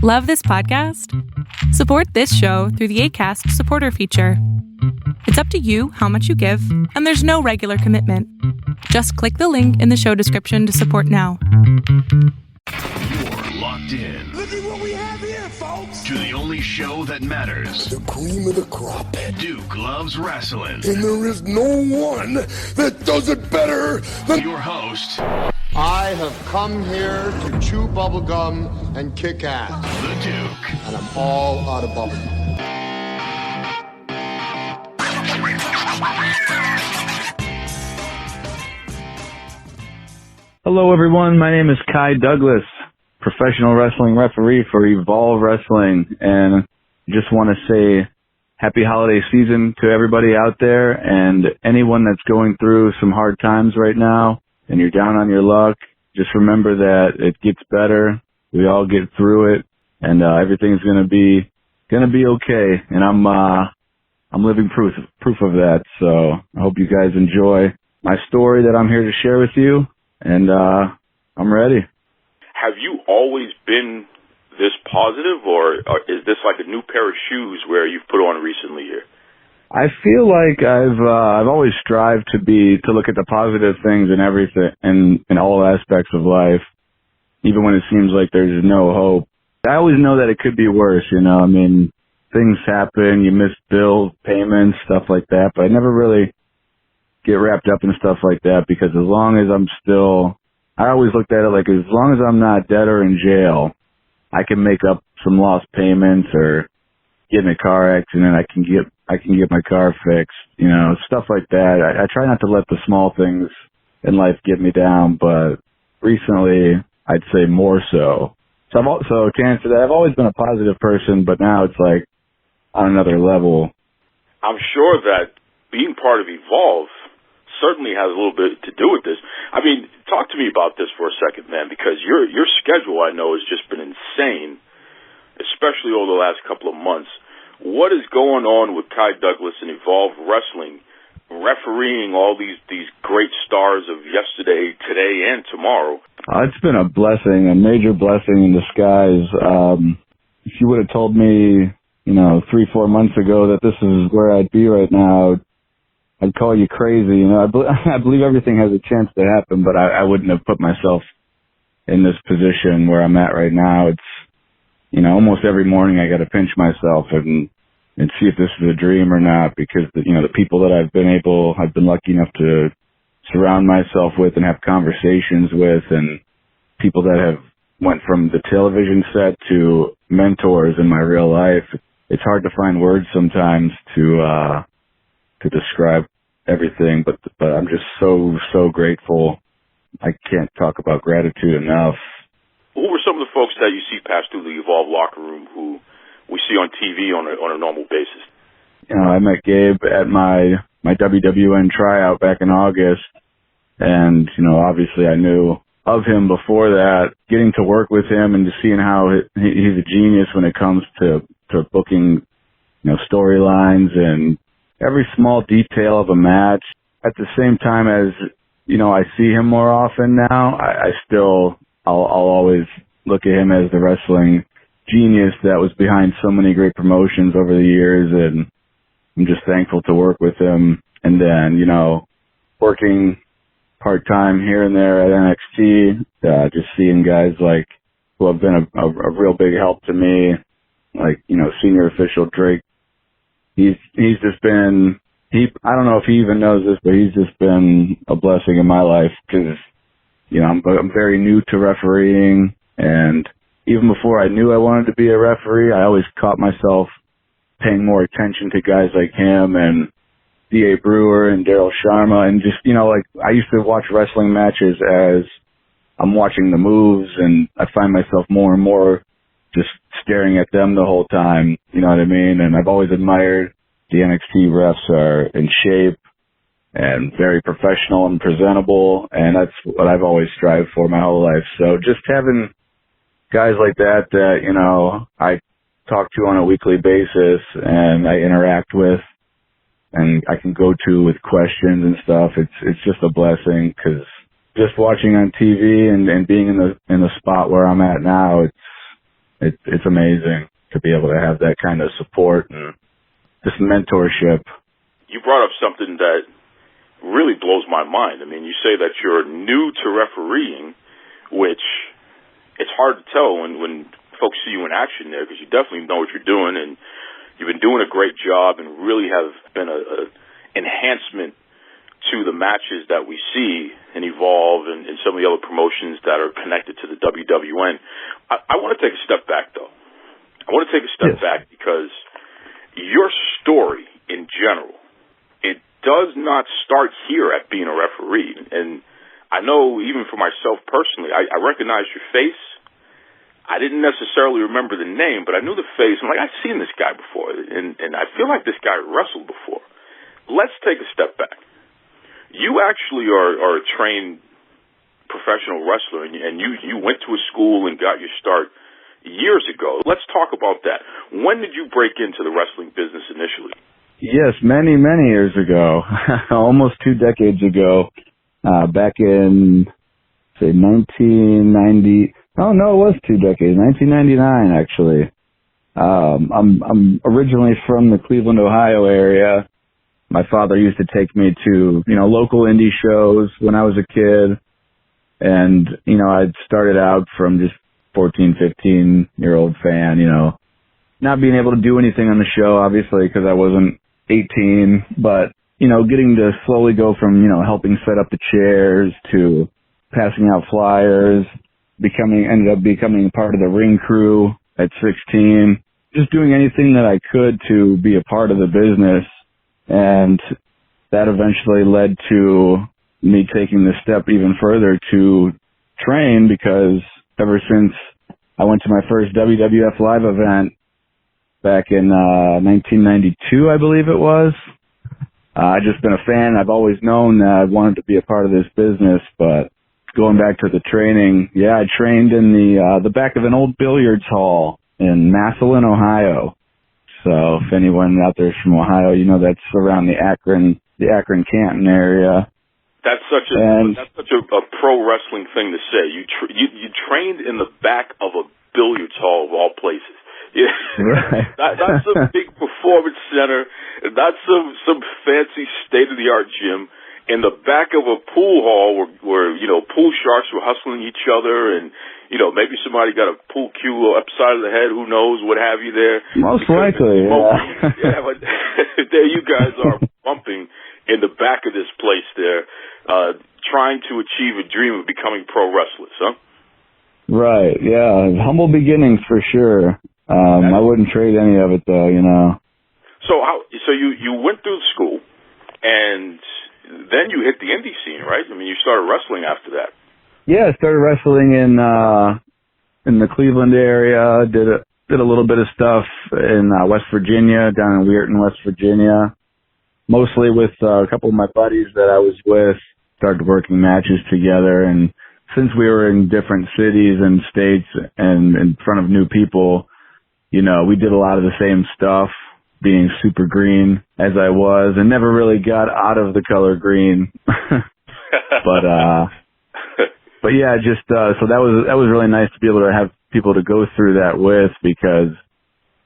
Love this podcast? Support this show through the Acast supporter feature. It's up to you how much you give, and there's no regular commitment. Just click the link in the show description to support now. You're locked in. Look at what we have here, folks. To the only show that matters. The cream of the crop. Duke loves wrestling. And there is no one that does it better than your host. I have come here to chew bubblegum and kick ass. The Duke. And I'm all out of bubblegum. Hello everyone, my name is Kai Douglas, professional wrestling referee for Evolve Wrestling, and just want to say happy holiday season to everybody out there, and anyone that's going through some hard times right now and you're down on your luck, just remember that it gets better. We all get through it, and everything's gonna be okay. And I'm living proof of that. So I hope you guys enjoy my story that I'm here to share with you, and I'm ready. Have you always been this positive, or is this like a new pair of shoes where you've put on recently here? I feel like I've always strived to look at the positive things in everything, in all aspects of life, even when it seems like there's no hope. I always know that it could be worse, you know. I mean, things happen, you miss bills, payments, stuff like that, but I never really get wrapped up in stuff like that, because as long as I always looked at it like, as long as I'm not dead or in jail, I can make up some lost payments or get in a car accident, I can get my car fixed, you know, stuff like that. I try not to let the small things in life get me down, but recently I'd say more so. So to answer that, I've always been a positive person, but now it's like on another level. I'm sure that being part of Evolve certainly has a little bit to do with this. I mean, talk to me about this for a second, man, because your schedule, I know, has just been insane, especially over the last couple of months. What is going on with Kai Douglas and Evolve Wrestling, refereeing all these great stars of yesterday, today, and tomorrow? It's been a blessing, a major blessing in disguise. If you would have told me, 3-4 months ago that this is where I'd be right now, I'd call you crazy. I believe everything has a chance to happen, but I wouldn't have put myself in this position where I'm at right now. It's, almost every morning I got to pinch myself and see if this is a dream or not, because the people that I've been lucky enough to surround myself with and have conversations with, and people that have went from the television set to mentors in my real life. It's hard to find words sometimes to describe everything, but I'm just so grateful. I can't talk about gratitude enough. Who were some of the folks that you see pass through the Evolve locker room who we see on TV on a normal basis? I met Gabe at my WWN tryout back in August, and obviously I knew of him before that. Getting to work with him and just seeing how he's a genius when it comes to booking, storylines and every small detail of a match. At the same time as, I see him more often now, I'll always look at him as the wrestling genius that was behind so many great promotions over the years, and I'm just thankful to work with him. And then, working part-time here and there at NXT, just seeing guys like who have been a real big help to me, like, senior official Drake. He's just been, I don't know if he even knows this, but he's just been a blessing in my life, because, I'm very new to refereeing, and even before I knew I wanted to be a referee, I always caught myself paying more attention to guys like him and D.A. Brewer and Daryl Sharma, and just, I used to watch wrestling matches as I'm watching the moves, and I find myself more and more just staring at them the whole time, you know what I mean? And I've always admired the NXT refs are in shape and very professional and presentable, and that's what I've always strived for my whole life. So just having guys like that I talk to on a weekly basis and I interact with and I can go to with questions and stuff, it's just a blessing, because just watching on TV and being in the spot where I'm at now, it's amazing to be able to have that kind of support and just mentorship. You brought up something that really blows my mind. I mean, you say that you're new to refereeing, which it's hard to tell when folks see you in action there, because you definitely know what you're doing, and you've been doing a great job and really have been a enhancement to the matches that we see and Evolve and some of the other promotions that are connected to the WWN. I want to take a step back, though. I want to take a step back because your story in general, it does not start here at being a referee. And I know even for myself personally, I recognize your face. I didn't necessarily remember the name, but I knew the face. I'm like, I've seen this guy before, and I feel like this guy wrestled before. Let's take a step back. You actually are a trained professional wrestler, and you went to a school and got your start years ago. Let's talk about that. When did you break into the wrestling business initially? Yes, many, many years ago, almost 2 decades ago, back in, say, 1990. Oh, no, it was 2 decades, 1999, actually. I'm originally from the Cleveland, Ohio area. My father used to take me to, local indie shows when I was a kid. And, I'd started out from just 14, 15-year-old fan, not being able to do anything on the show, obviously, because I wasn't 18. But, getting to slowly go from, helping set up the chairs to passing out flyers, ended up becoming part of the ring crew at 16. Just doing anything that I could to be a part of the business. And that eventually led to me taking the step even further to train, because ever since I went to my first WWF Live event back in 1992, I believe it was, I've just been a fan. I've always known that I wanted to be a part of this business, but going back to the training, I trained in the back of an old billiards hall in Rasslin, Ohio. So if anyone out there is from Ohio, that's around the Akron Canton area. That's such a pro wrestling thing to say. You trained in the back of a billiards hall of all places. Yeah. Right. That's a big performance center. That's some fancy state of the art gym in the back of a pool hall where pool sharks were hustling each other, and maybe somebody got a pool cue upside of the head, who knows, what have you there. Most likely, yeah. Yeah, but there you guys are bumping in the back of this place there, trying to achieve a dream of becoming pro wrestlers, huh? Right, yeah. Humble beginnings for sure. I wouldn't trade any of it, though, So you went through school, and then you hit the indie scene, right? I mean, you started wrestling after that. Yeah, I started wrestling in the Cleveland area. Did a little bit of stuff in West Virginia, down in Weirton, West Virginia. Mostly with a couple of my buddies that I was with. Started working matches together, and since we were in different cities and states and in front of new people, we did a lot of the same stuff, being super green as I was, and never really got out of the color green. But yeah, just so that was really nice to be able to have people to go through that with, because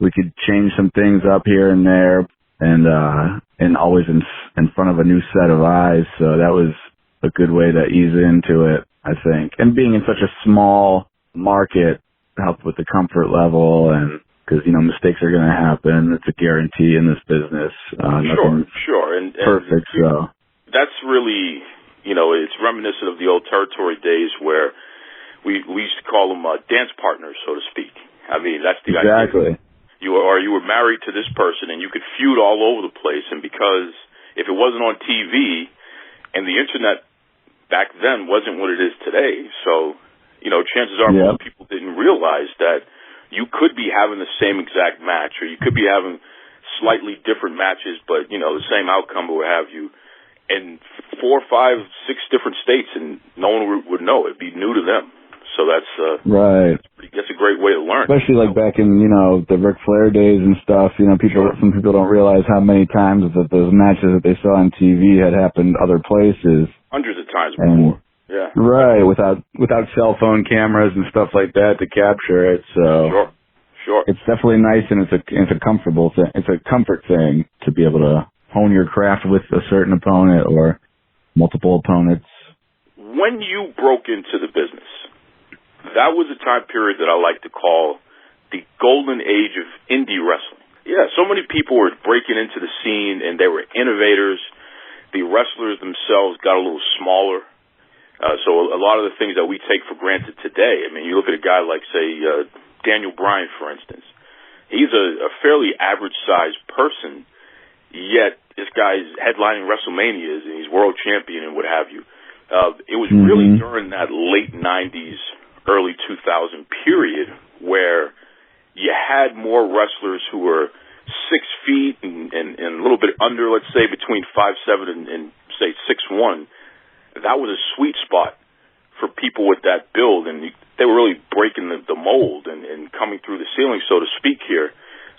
we could change some things up here and there, and always in front of a new set of eyes. So that was a good way to ease into it, I think. And being in such a small market helped with the comfort level, and because mistakes are going to happen. It's a guarantee in this business. Sure, and perfect. So that's really. It's reminiscent of the old territory days where we used to call them dance partners, so to speak. I mean, that's the idea. You were married to this person, and you could feud all over the place. And because if it wasn't on TV, and the internet back then wasn't what it is today, so chances are most people didn't realize that you could be having the same exact match, or you could be having slightly different matches, but the same outcome or what have you. In 4, 5, 6 different states, and no one would know. It'd be new to them. So that's right. That's a great way to learn. Especially like back in the Ric Flair days and stuff. Some people don't realize how many times that those matches that they saw on TV had happened other places. Hundreds of times before. Yeah. Right, without cell phone cameras and stuff like that to capture it. So it's definitely nice, and it's a comfortable thing. It's a comfort thing to be able to hone your craft with a certain opponent or multiple opponents. When you broke into the business, that was a time period that I like to call the golden age of indie wrestling. Yeah, so many people were breaking into the scene, and they were innovators. The wrestlers themselves got a little smaller. So a lot of the things that we take for granted today, I mean, you look at a guy like, say, Daniel Bryan, for instance. He's a fairly average-sized person, yet this guy's headlining WrestleManias, and he's world champion and what have you. It was really during that late 90s, early 2000 period where you had more wrestlers who were 6 feet and a little bit under, let's say, between 5'7" and say 6'1". That was a sweet spot for people with that build, and they were really breaking the mold and coming through the ceiling, so to speak here.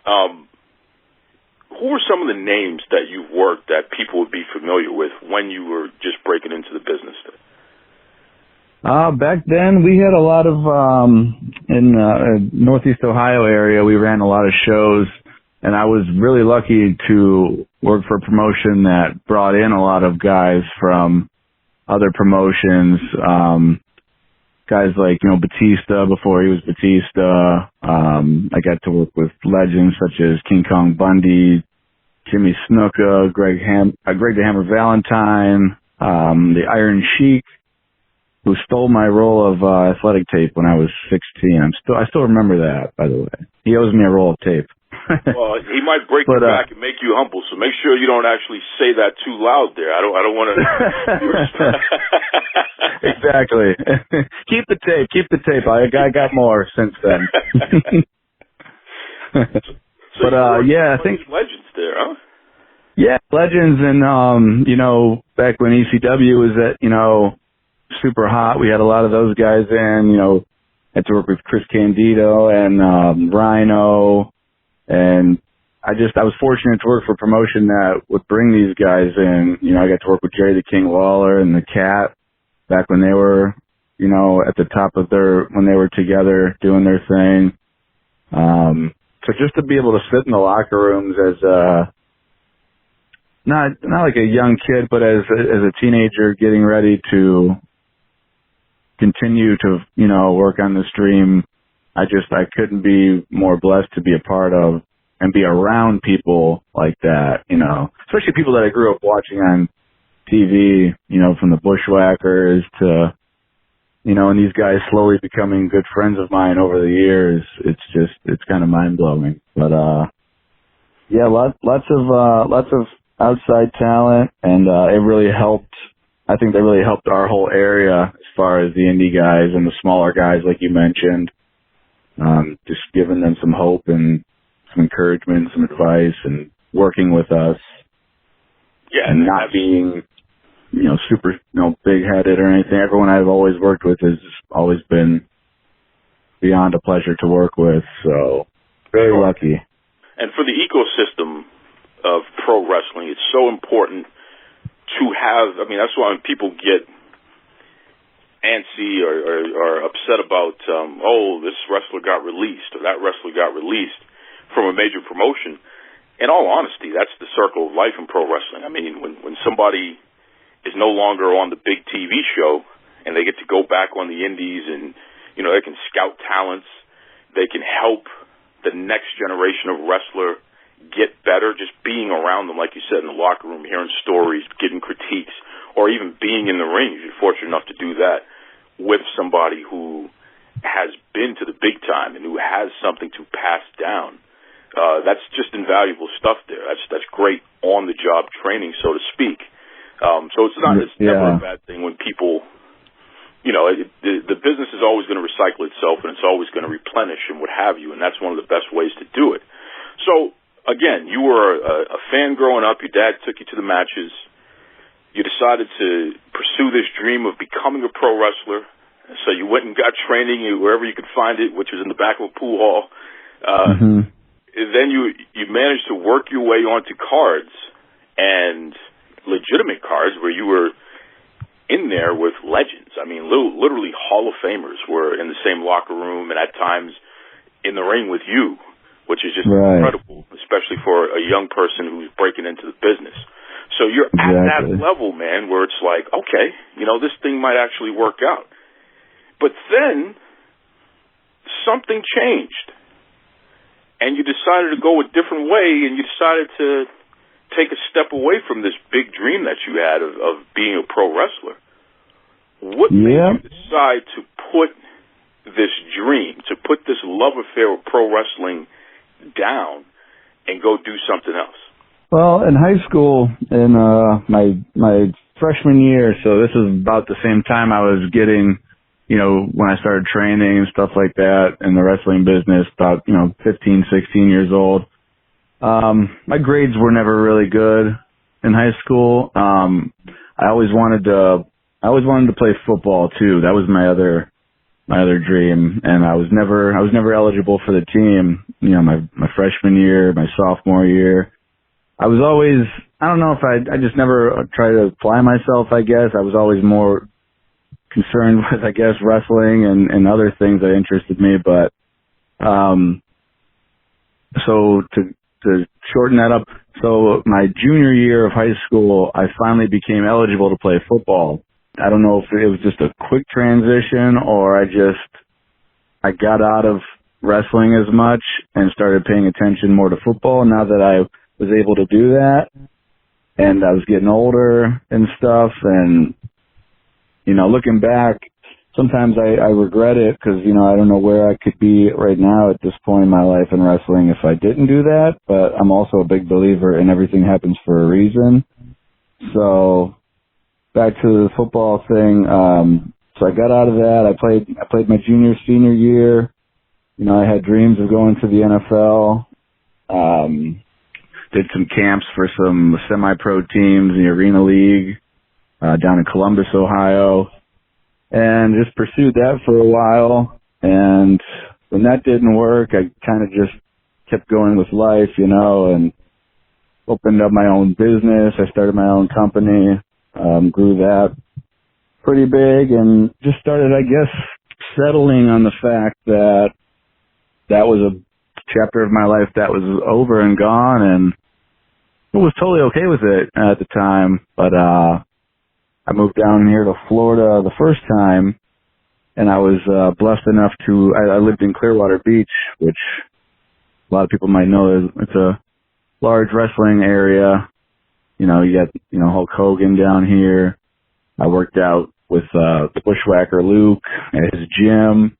Who are some of the names that you've worked that people would be familiar with when you were just breaking into the business? Back then, we had a lot of, in Northeast Ohio area, we ran a lot of shows, and I was really lucky to work for a promotion that brought in a lot of guys from other promotions, guys like, Batista before he was Batista. I got to work with legends such as King Kong Bundy, Jimmy Snuka, Greg the Hammer Valentine, the Iron Sheik, who stole my roll of athletic tape when I was 16. I still remember that, by the way. He owes me a roll of tape. Well, he might break your back and make you humble, so make sure you don't actually say that too loud there. I don't want to. Exactly. Keep the tape. I got more since then. So yeah, I think legends there, huh? Yeah, legends, and back when ECW was at super hot, we had a lot of those guys in. Had to work with Chris Candido and Rhino. And I was fortunate to work for a promotion that would bring these guys in. I got to work with Jerry the King Lawler and the Cat back when they were, at the top of when they were together doing their thing. So just to be able to sit in the locker rooms as not like a young kid, but as a teenager getting ready to continue to, work on the stream, I couldn't be more blessed to be a part of and be around people like that, especially people that I grew up watching on TV, from the Bushwhackers to, and these guys slowly becoming good friends of mine over the years. It's kind of mind blowing, but, yeah, lots of outside talent, and, it really helped. I think they really helped our whole area as far as the indie guys and the smaller guys, like you mentioned. Just giving them some hope and some encouragement, some advice, and working with us. Yeah, and not being, super, big-headed or anything. Everyone I've always worked with has always been beyond a pleasure to work with. So, very lucky. And for the ecosystem of pro wrestling, it's so important to have. I mean, that's why when people get antsy or upset about, this wrestler got released or that wrestler got released from a major promotion. In all honesty, that's the circle of life in pro wrestling. I mean, when somebody is no longer on the big TV show and they get to go back on the indies and, they can scout talents, they can help the next generation of wrestler get better, just being around them, like you said, in the locker room, hearing stories, getting critiques, or even being in the ring, if you're fortunate enough to do that, with somebody who has been to the big time and who has something to pass down. That's just invaluable stuff there. That's great on-the-job training, so to speak. So it's never a bad thing when people, the business is always going to recycle itself and it's always going to replenish and what have you, and that's one of the best ways to do it. So, again, you were a fan growing up. Your dad took you to the matches. You decided to pursue this dream of becoming a pro wrestler. So you went and got training wherever you could find it, which was in the back of a pool hall. Then you managed to work your way onto cards, and legitimate cards where you were in there with legends. I mean, literally Hall of Famers were in the same locker room and at times in the ring with you. which is just right. incredible, especially for a young person who's breaking into the business. So you're at that level, man, where it's like, okay, this thing might actually work out. But then something changed, and you decided to go a different way, and you decided to take a step away from this big dream that you had of being a pro wrestler. What made you decide to put this dream, to put this love affair with pro wrestling down and go do something else? Well, in high school, in my freshman year, so this is about the same time I was getting, when I started training and stuff like that in the wrestling business, about, 15, 16 years old. My grades were never really good in high school. I always wanted to play football too. That was my other dream, and I was never eligible for the team. My freshman year, my sophomore year. I was always, I don't know if I just never tried to apply myself, I guess. I was always more concerned with, I guess, wrestling and other things that interested me. But, so to shorten that up, so my junior year of high school, I finally became eligible to play football. I don't know if it was just a quick transition or I got out of wrestling as much and started paying attention more to football now that I was able to do that, and I was getting older and stuff, and, looking back, sometimes I regret it because, I don't know where I could be right now at this point in my life in wrestling if I didn't do that, but I'm also a big believer in everything happens for a reason. So, back to the football thing, so I got out of that, I played my senior year, I had dreams of going to the NFL, did some camps for some semi-pro teams in the Arena League down in Columbus, Ohio, and just pursued that for a while. And when that didn't work, I kind of just kept going with life, and opened up my own business. I started my own company, grew that pretty big, and just started, I guess, settling on the fact that was a chapter of my life that was over and gone, and I was totally okay with it at the time, but I moved down here to Florida the first time, and I was blessed enough I lived in Clearwater Beach, which a lot of people might know it's a large wrestling area. You got, Hulk Hogan down here. I worked out with the Bushwhacker Luke at his gym.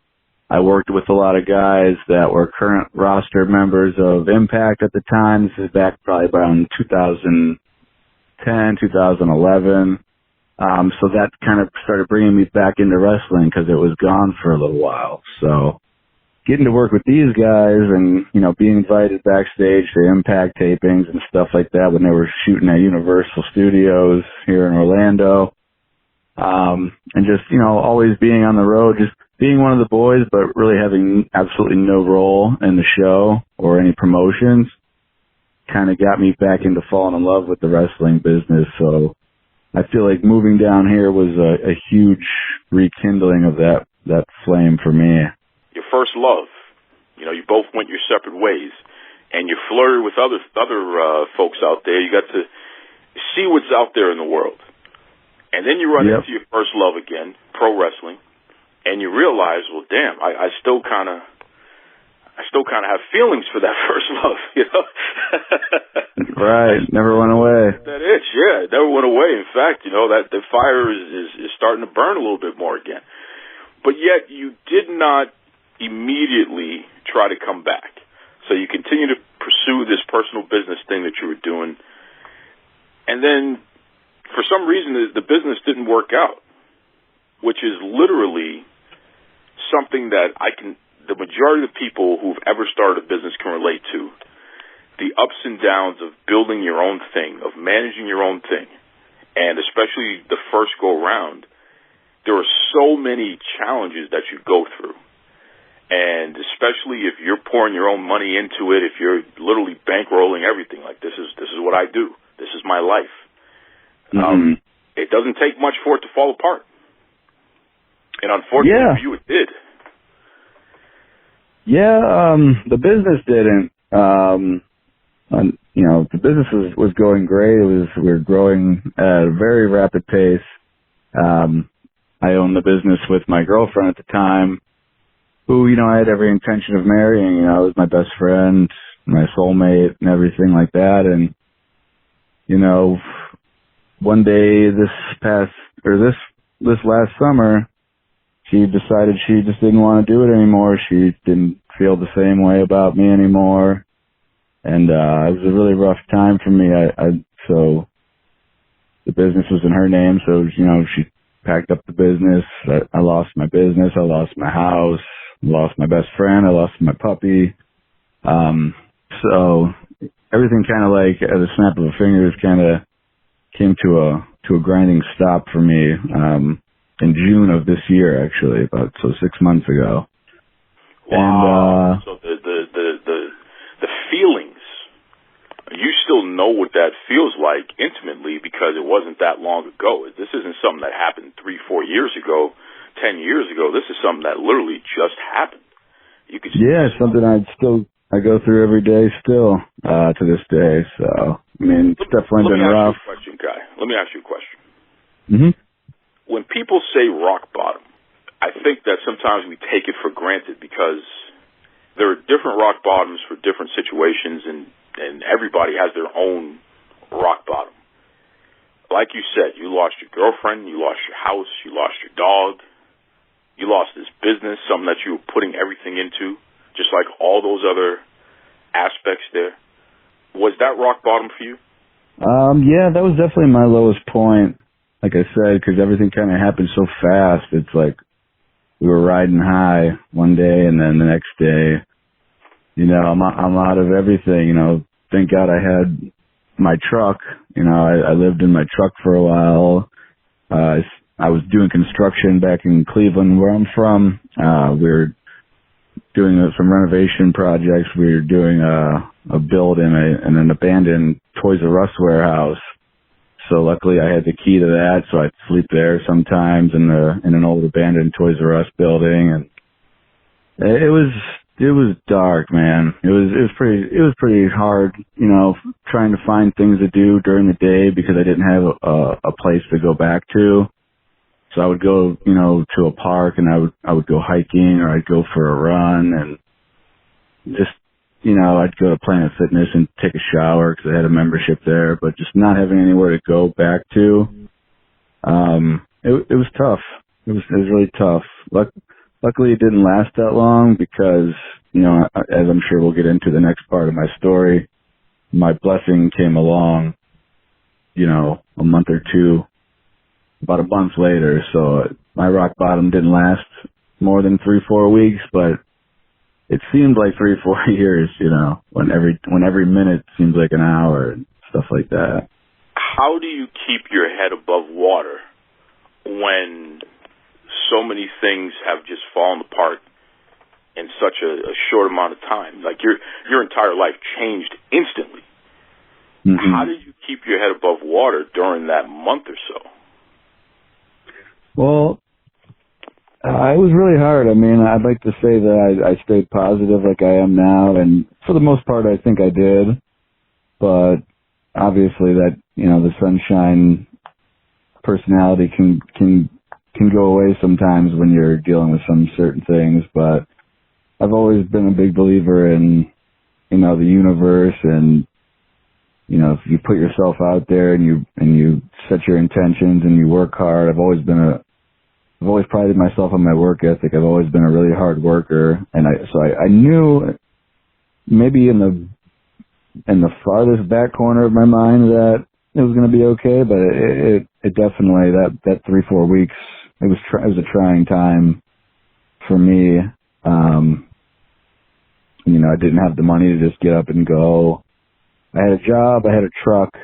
I worked with a lot of guys that were current roster members of Impact at the time. This is back probably around 2010, 2011. So that kind of started bringing me back into wrestling because it was gone for a little while. So getting to work with these guys and, being invited backstage to Impact tapings and stuff like that when they were shooting at Universal Studios here in Orlando. And just, always being on the road, just being one of the boys, but really having absolutely no role in the show or any promotions kind of got me back into falling in love with the wrestling business. So I feel like moving down here was a huge rekindling of that flame for me. Your first love, you both went your separate ways, and you flirted with other folks out there. You got to see what's out there in the world. And then you run into your first love again, pro wrestling, and you realize, well, damn, I still kind of have feelings for that first love, Right, never went away. That itch, yeah, it never went away. In fact, that the fire is starting to burn a little bit more again. But yet you did not immediately try to come back. So you continue to pursue this personal business thing that you were doing, and then for some reason the business didn't work out, which is literally something that the majority of the people who've ever started a business can relate to. The ups and downs of building your own thing, of managing your own thing, and especially the first go around, there are so many challenges that you go through. And especially if you're pouring your own money into it, if you're literally bankrolling everything, like this is what I do, this is my life. It doesn't take much for it to fall apart. And unfortunately for you, it did. Yeah, the business didn't. the business was going great. We were growing at a very rapid pace. I owned the business with my girlfriend at the time, who, I had every intention of marrying. Was my best friend, my soulmate, and everything like that. And, one day this last summer, she decided she just didn't want to do it anymore. She didn't feel the same way about me anymore. And, it was a really rough time for me. So the business was in her name. So, she packed up the business. I lost my business. I lost my house. I lost my best friend. I lost my puppy. So everything kind of like at a snap of a finger kind of came to a grinding stop for me, in June of this year, actually, 6 months ago. Wow. And, so the feelings, you still know what that feels like intimately because it wasn't that long ago. This isn't something that happened 3-4 years ago, 10 years ago. This is something that literally just happened. You could something I go through every day still, to this day. So, it's definitely been rough. Let me ask you a question. Mm-hmm. When people say rock bottom, I think that sometimes we take it for granted because there are different rock bottoms for different situations, and everybody has their own rock bottom. Like you said, you lost your girlfriend, you lost your house, you lost your dog, you lost this business, something that you were putting everything into, just like all those other aspects there. Was that rock bottom for you? Yeah, that was definitely my lowest point, like I said, because everything kind of happened so fast. It's like we were riding high one day, and then the next day, I'm out of everything. Thank God I had my truck. I lived in my truck for a while. I was doing construction back in Cleveland, where I'm from. We were doing some renovation projects. We were doing a build in an abandoned Toys R Us warehouse. So luckily I had the key to that, so I'd sleep there sometimes in an old abandoned Toys R Us building, and it was dark, man. It was pretty hard, trying to find things to do during the day because I didn't have a place to go back to. So I would go, to a park, and I would go hiking, or I'd go for a run, and just, I'd go to Planet Fitness and take a shower because I had a membership there, but just not having anywhere to go back to, it was tough. It was really tough. Luckily it didn't last that long because, as I'm sure we'll get into the next part of my story, my blessing came along, about a month later. So my rock bottom didn't last more than 3-4 weeks, but it seemed like 3-4 years, when every minute seems like an hour and stuff like that. How do you keep your head above water when so many things have just fallen apart in such a short amount of time? Like your entire life changed instantly. Mm-hmm. How did you keep your head above water during that month or so? Well, it was really hard. I'd like to say that I stayed positive like I am now, and for the most part I think I did. But obviously that, the sunshine personality can go away sometimes when you're dealing with some certain things. But I've always been a big believer in, the universe, and, if you put yourself out there and you set your intentions and you work hard. I've always prided myself on my work ethic. I've always been a really hard worker, and I knew maybe in the farthest back corner of my mind that it was going to be okay, but it definitely, that 3-4 weeks, it was a trying time for me. I didn't have the money to just get up and go. I had a job, I had a truck,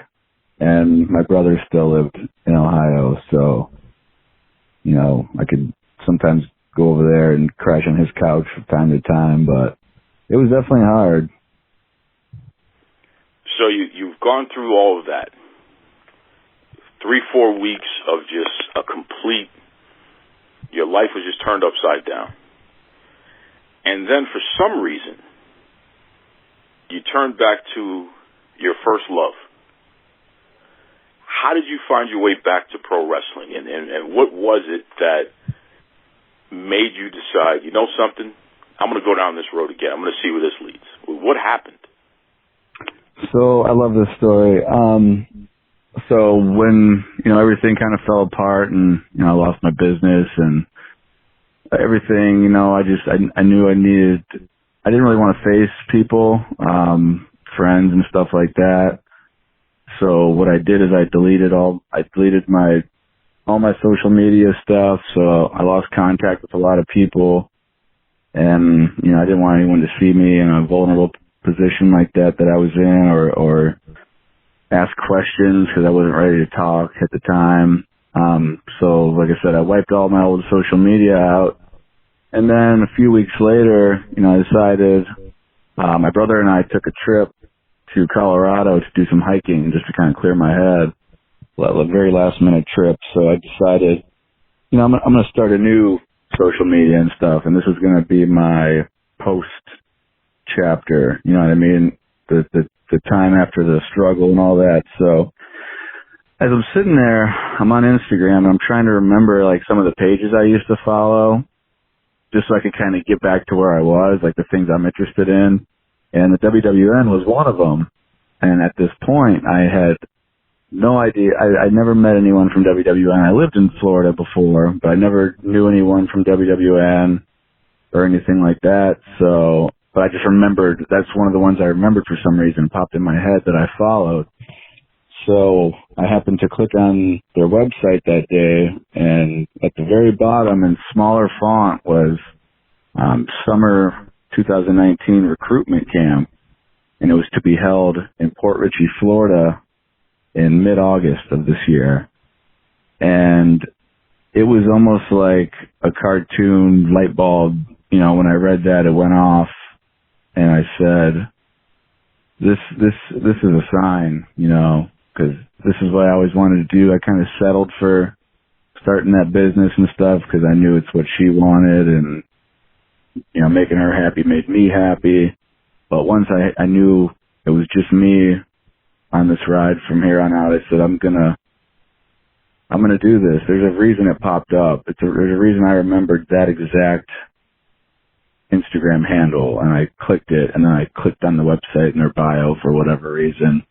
and my brother still lived in Ohio, so, I could sometimes go over there and crash on his couch from time to time, but it was definitely hard. So you've gone through all of that. 3-4 weeks of just a complete, your life was just turned upside down. And then for some reason, you turn back to your first love, how did you find your way back to pro wrestling? And what was it that made you decide, you know something, I'm going to go down this road again. I'm going to see where this leads. What happened? So I love this story. So when, everything kind of fell apart and, I lost my business and everything, I knew I didn't really want to face people, friends and stuff like that. So what I did is I deleted all my social media stuff. So I lost contact with a lot of people and, I didn't want anyone to see me in a vulnerable position like that I was in or ask questions because I wasn't ready to talk at the time. So like I said, I wiped all my old social media out. And then a few weeks later, I decided, my brother and I took a trip to Colorado to do some hiking just to kind of clear my head. A very last minute trip. So I decided, I'm going to start a new social media and stuff. And this is going to be my post chapter. You know what I mean? The time after the struggle and all that. So as I'm sitting there, I'm on Instagram and I'm trying to remember like some of the pages I used to follow just so I could kind of get back to where I was, like the things I'm interested in. And the WWN was one of them. And at this point, I had no idea. I never met anyone from WWN. I lived in Florida before, but I never knew anyone from WWN or anything like that. So, but I just remembered, that's one of the ones I remembered for some reason, popped in my head that I followed. So I happened to click on their website that day, and at the very bottom in smaller font was Summer 2019 Recruitment Camp, and it was to be held in Port Richey, Florida in mid-August of this year. And it was almost like a cartoon light bulb. When I read that, it went off, and I said, this is a sign, because this is what I always wanted to do. I kind of settled for starting that business and stuff because I knew it's what she wanted, and making her happy made me happy. But once I knew it was just me on this ride from here on out, I said, I'm gonna do this. There's a reason it popped up. There's a reason I remembered that exact Instagram handle, and I clicked it, and then I clicked on the website in their bio for whatever reason.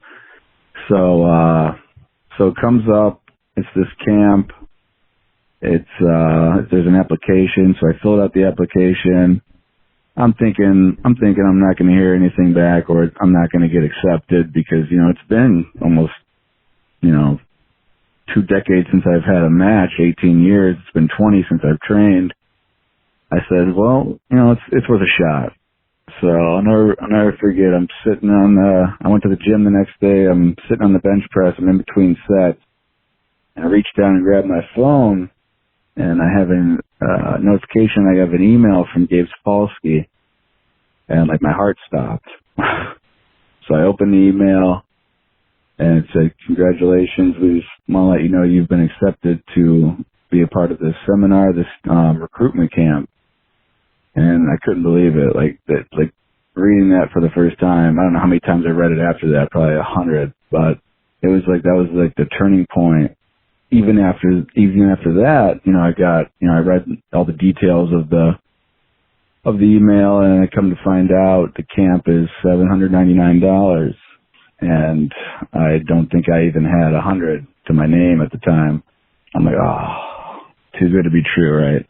So it comes up, it's this camp, there's an application, so I filled out the application. I'm thinking I'm not going to hear anything back, or I'm not going to get accepted because, it's been almost, 2 decades since I've had a match, 18 years, it's been 20 since I've trained. I said, well, it's worth a shot. So I'll never forget, I'm sitting I went to the gym the next day, I'm sitting on the bench press, I'm in between sets, and I reached down and grabbed my phone, and I have a notification, I have an email from Gabe Sapolsky, and like my heart stopped. So I opened the email, and it said, congratulations, we just want to let you know you've been accepted to be a part of this seminar, this recruitment camp. And I couldn't believe it. Like reading that for the first time, I don't know how many times I read it after that, probably 100, but it was like, that was like the turning point. Even after that, I read all the details of the email, and I come to find out the camp is $799. And I don't think I even had 100 to my name at the time. I'm like, oh, too good to be true, right?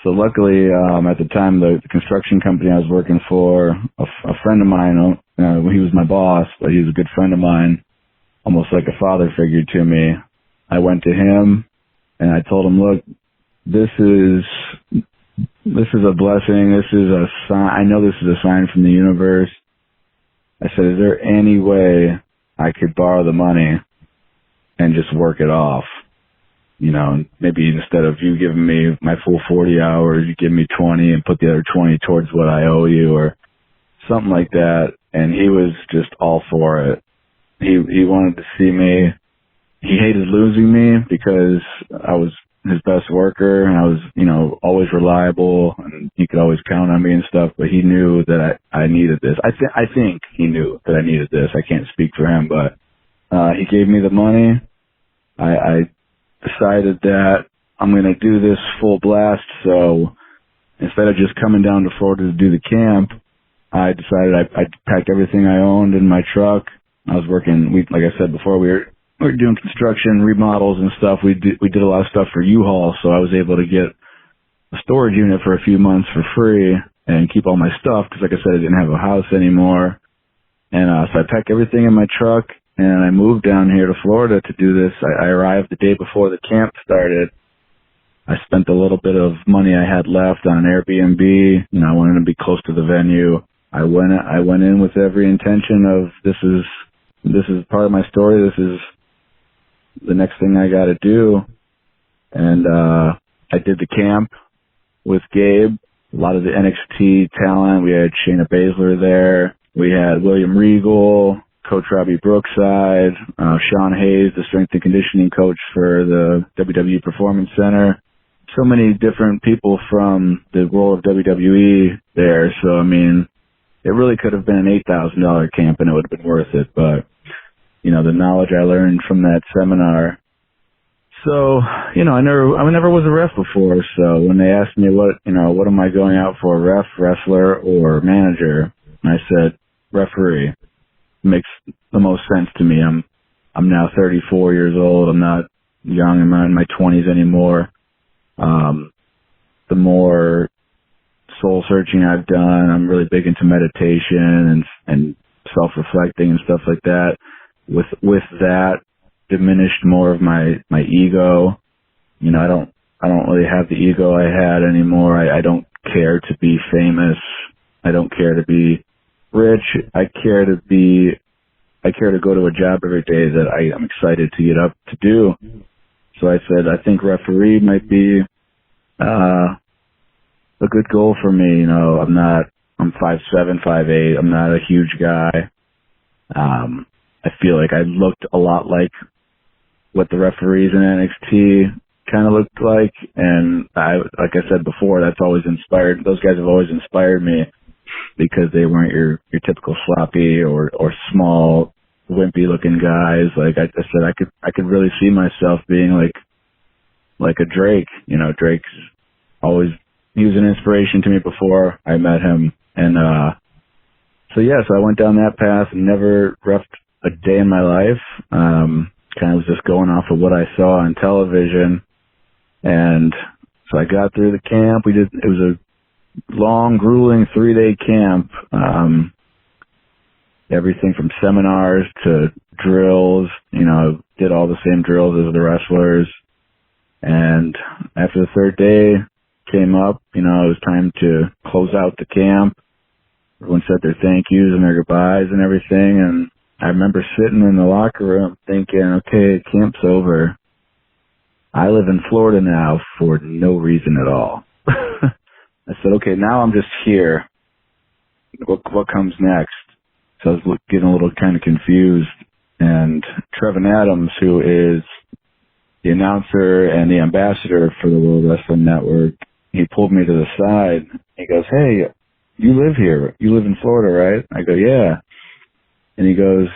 So luckily, at the time, the construction company I was working for, a friend of mine, he was my boss, but he was a good friend of mine, almost like a father figure to me. I went to him and I told him, look, this is a blessing. This is a sign. I know this is a sign from the universe. I said, is there any way I could borrow the money and just work it off? Maybe instead of you giving me my full 40 hours, you give me 20 and put the other 20 towards what I owe you or something like that. And he was just all for it. He wanted to see me. He hated losing me because I was his best worker, and I was, you know, always reliable, and he could always count on me and stuff. But he knew that I needed this. I think he knew that I needed this. I can't speak for him, but he gave me the money. I decided that I'm going to do this full blast. So instead of just coming down to Florida to do the camp, I decided I packed everything I owned in my truck. I was working. Like I said before, we were doing construction, remodels and stuff. We did a lot of stuff for U-Haul, so I was able to get a storage unit for a few months for free and keep all my stuff because, like I said, I didn't have a house anymore. And so I packed everything in my truck, and I moved down here to Florida to do this. I arrived the day before the camp started. I spent a little bit of money I had left on an Airbnb. You know, I wanted to be close to the venue. I went in with every intention of this is part of my story. This is the next thing I got to do. And I did the camp with Gabe. A lot of the NXT talent. We had Shayna Baszler there. We had William Regal, Coach Robbie Brookside, Sean Hayes, the strength and conditioning coach for the WWE Performance Center. So many different people from the world of WWE there. So, I mean, it really could have been an $8,000 camp and it would have been worth it. But, you know, the knowledge I learned from that seminar. So, you know, I never was a ref before. So when they asked me what am I going out for, ref, wrestler, or manager? And I said, referee. Makes the most sense to me. I'm now 34 years old. I'm not young. I'm not in my 20s anymore. The more soul searching I've done, I'm really big into meditation and self-reflecting and stuff like that. With that, diminished more of my ego. You know, I don't really have the ego I had anymore. I don't care to be famous. I don't care to be rich. I care to go to a job every day that I am excited to get up to do. So I said, I think referee might be a good goal for me. You know, I'm 5'7", 5'8". I'm not a huge guy. I feel like I looked a lot like what the referees in NXT kind of looked like. And like I said before, that's always inspired. Those guys have always inspired me because they weren't your typical sloppy or small, wimpy looking guys. Like I said, I could really see myself being like a Drake. You know, Drake's always, he was an inspiration to me before I met him. And, so I went down that path and never reffed a day in my life. Kind of was just going off of what I saw on television. And so I got through the camp. It was a long, grueling 3-day camp. Everything from seminars to drills, you know, did all the same drills as the wrestlers. And after the third day came up, you know, it was time to close out the camp. Everyone said their thank yous and their goodbyes and everything. And I remember sitting in the locker room thinking, okay, camp's over. I live in Florida now for no reason at all. I said, okay, now I'm just here. What comes next? So I was getting a little kind of confused. And Trevin Adams, who is the announcer and the ambassador for the World Wrestling Network, he pulled me to the side. He goes, hey, you live here. You live in Florida, right? I go, yeah. And he goes,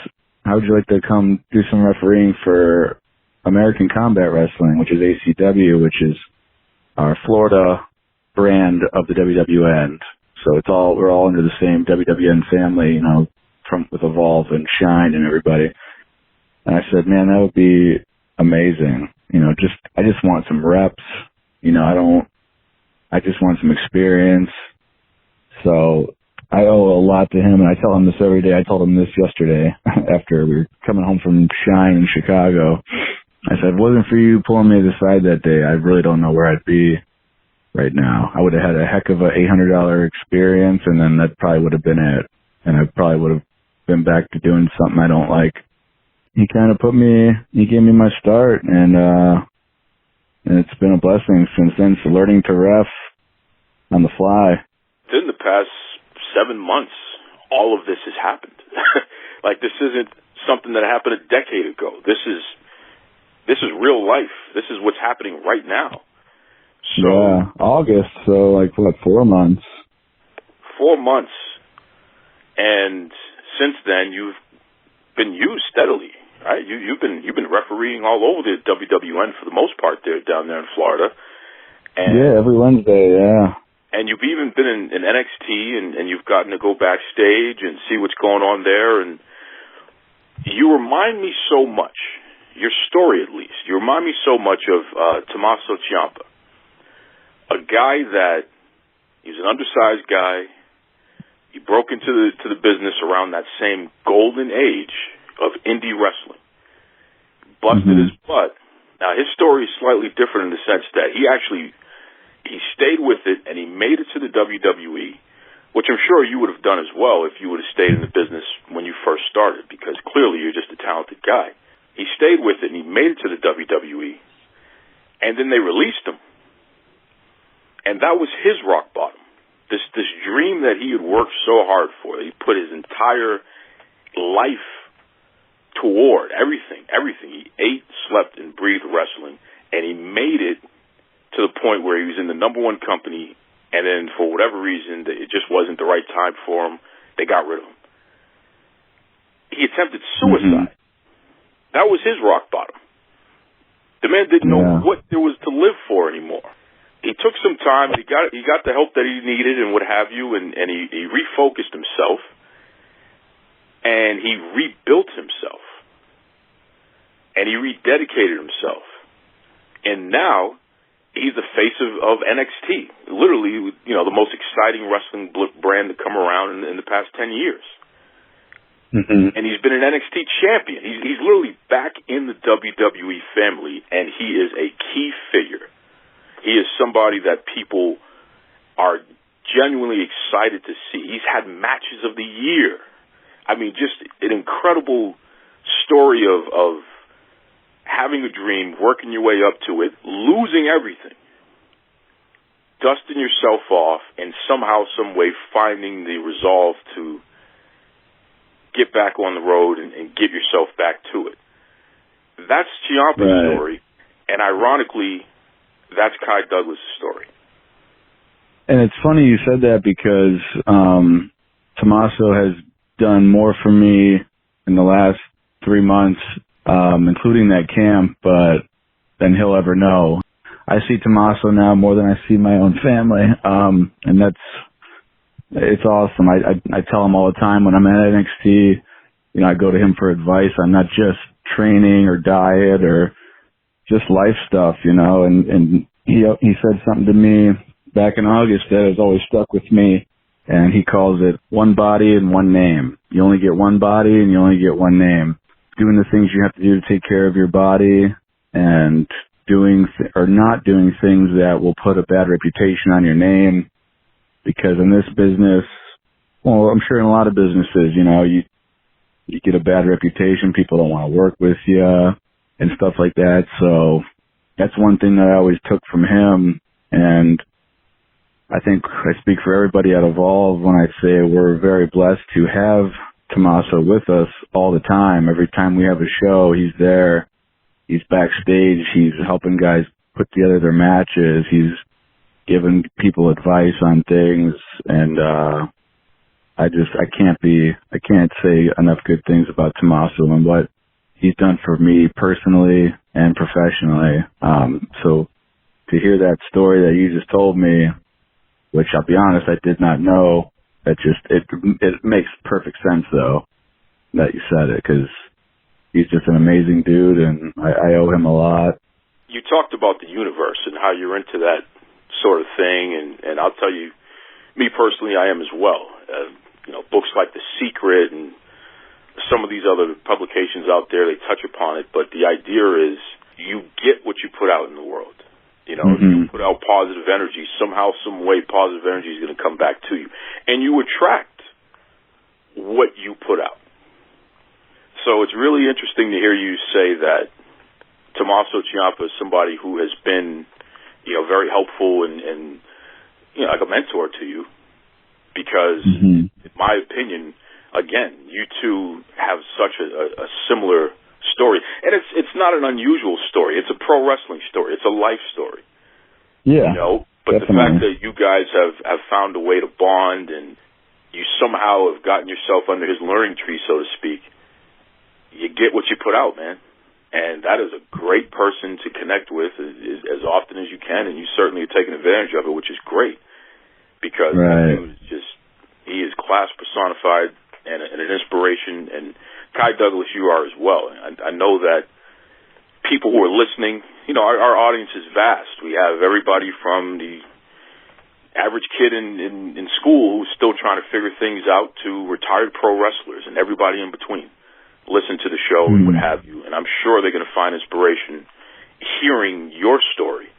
how would you like to come do some refereeing for American Combat Wrestling, which is ACW, which is our Florida brand of the WWN. So we're all under the same WWN family, you know, with Evolve and Shine and everybody. And I said, man, that would be amazing. You know, I just want some reps. You know, I just want some experience. So I owe a lot to him, and I tell him this every day. I told him this yesterday after we were coming home from Shine in Chicago. I said, if it wasn't for you pulling me aside that day, I really don't know where I'd be right now. I would have had a heck of a $800 experience, and then that probably would have been it. And I probably would have been back to doing something I don't like. He gave me my start, and it's been a blessing since then. So learning to ref on the fly. In the past 7 months, all of this has happened. Like, this isn't something that happened a decade ago. This is real life. This is what's happening right now. So, yeah, August, so like, what, 4 months? 4 months. And since then, you've been used steadily, right? You've been refereeing all over the WWN for the most part down there in Florida. And, yeah, every Wednesday, yeah. And you've even been in NXT, and you've gotten to go backstage and see what's going on there. And you remind me so much, your story at least, you remind me so much of Tommaso Ciampa, a guy that, he's an undersized guy. He broke into the business around that same golden age of indie wrestling. Busted his butt. Now, his story is slightly different in the sense that he stayed with it, and he made it to the WWE, which I'm sure you would have done as well if you would have stayed in the business when you first started, because clearly you're just a talented guy. He stayed with it, and he made it to the WWE, and then they released him. And that was his rock bottom. This dream that he had worked so hard for, he put his entire life toward, everything. He ate, slept, and breathed wrestling, and he made it to the point where he was in the number one company, and then for whatever reason, it just wasn't the right time for him. They got rid of him. He attempted suicide. That was his rock bottom. The man didn't know what there was to live for anymore. He took some time. He got the help that he needed and what have you, and he refocused himself, and he rebuilt himself, and he rededicated himself, and now he's the face of NXT. Literally, the most exciting wrestling brand to come around in the past 10 years. And he's been an NXT champion. He's literally back in the WWE family, and he is a key figure. He is somebody that people are genuinely excited to see. He's had matches of the year. I mean, just an incredible story of having a dream, working your way up to it, losing everything, dusting yourself off, and somehow, some way finding the resolve to get back on the road and get yourself back to it. That's Ciampa's story, and ironically, that's Kai Douglas' story. And it's funny you said that because Tommaso has done more for me in the last 3 months, including that camp, but than he'll ever know. I see Tommaso now more than I see my own family, and it's awesome. I tell him all the time when I'm at NXT, I go to him for advice on not just training or diet or just life stuff, and he said something to me back in August that has always stuck with me, and he calls it one body and one name. You only get one body and you only get one name. Doing the things you have to do to take care of your body and not doing things that will put a bad reputation on your name. Because in this business, well, I'm sure in a lot of businesses, you get a bad reputation. People don't want to work with you and stuff like that. So that's one thing that I always took from him. And I think I speak for everybody at Evolve when I say we're very blessed to have Tommaso with us all the time. Every time we have a show, he's there. He's backstage. He's helping guys put together their matches. He's giving people advice on things, and I can't say enough good things about Tommaso and what he's done for me personally and professionally. So to hear that story that you just told me, which I'll be honest, I did not know, it makes perfect sense though that you said it, because he's just an amazing dude, and I owe him a lot. You talked about the universe and how you're into that sort of thing, and I'll tell you, me personally, I am as well. Books like The Secret and some of these other publications out there, they touch upon it, but the idea is you get what you put out in the world. If you put out positive energy, somehow, some way, positive energy is going to come back to you, and you attract what you put out. So it's really interesting to hear you say that Tommaso Ciampa is somebody who has been very helpful and like a mentor to you, because in my opinion, again, you two have such a similar story, and it's not an unusual story. It's a pro wrestling story. It's a life story. Yeah. But definitely. the fact that you guys have found a way to bond and you somehow have gotten yourself under his learning tree, so to speak, you get what you put out, man. And that is a great person to connect with as often as you can, and you certainly are taking advantage of it, which is great. Because that dude is he is class personified and an inspiration. And Kai Douglas, you are as well. I know that people who are listening, our audience is vast. We have everybody from the average kid in school who's still trying to figure things out to retired pro wrestlers and everybody in between. Listen to the show and what have you, and I'm sure they're going to find inspiration hearing your story.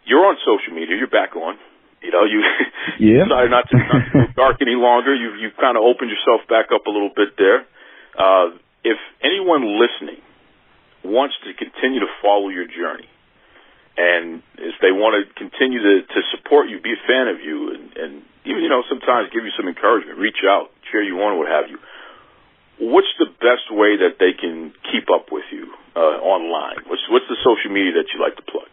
You're on social media. You're back on. You decided not to go dark any longer. You've kind of opened yourself back up a little bit there. If anyone listening wants to continue to follow your journey, and if they want to continue to support you, be a fan of you, and even sometimes give you some encouragement, reach out, cheer you on, what have you. What's the best way that they can keep up with you online? What's the social media that you like to plug?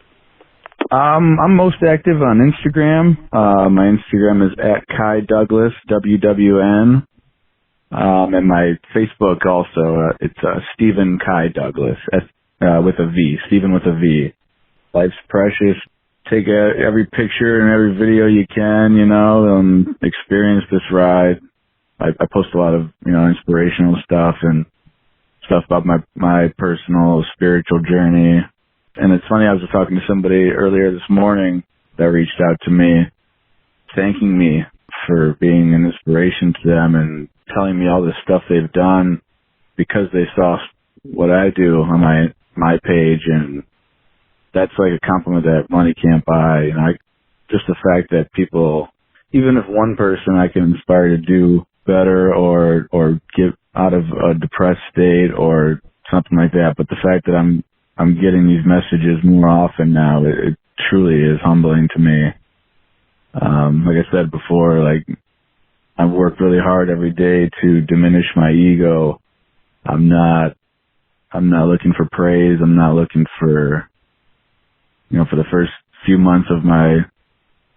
I'm most active on Instagram. My Instagram is @KaiDouglas, WWN. And my Facebook also, it's Stephen Kai Douglas, with a V, Stephen with a V. Life's precious. Take every picture and every video you can, experience this ride. I post a lot of, inspirational stuff and stuff about my personal spiritual journey. And it's funny, I was talking to somebody earlier this morning that reached out to me, thanking me for being an inspiration to them and telling me all the stuff they've done because they saw what I do on my page. And that's like a compliment that money can't buy. Just the fact that people, even if one person I can inspire to do better or get out of a depressed state or something like that, but the fact that I'm getting these messages more often now, it truly is humbling to me. Like I said before, I've worked really hard every day to diminish my ego. I'm not looking for praise. I'm not looking for, for the first few months of my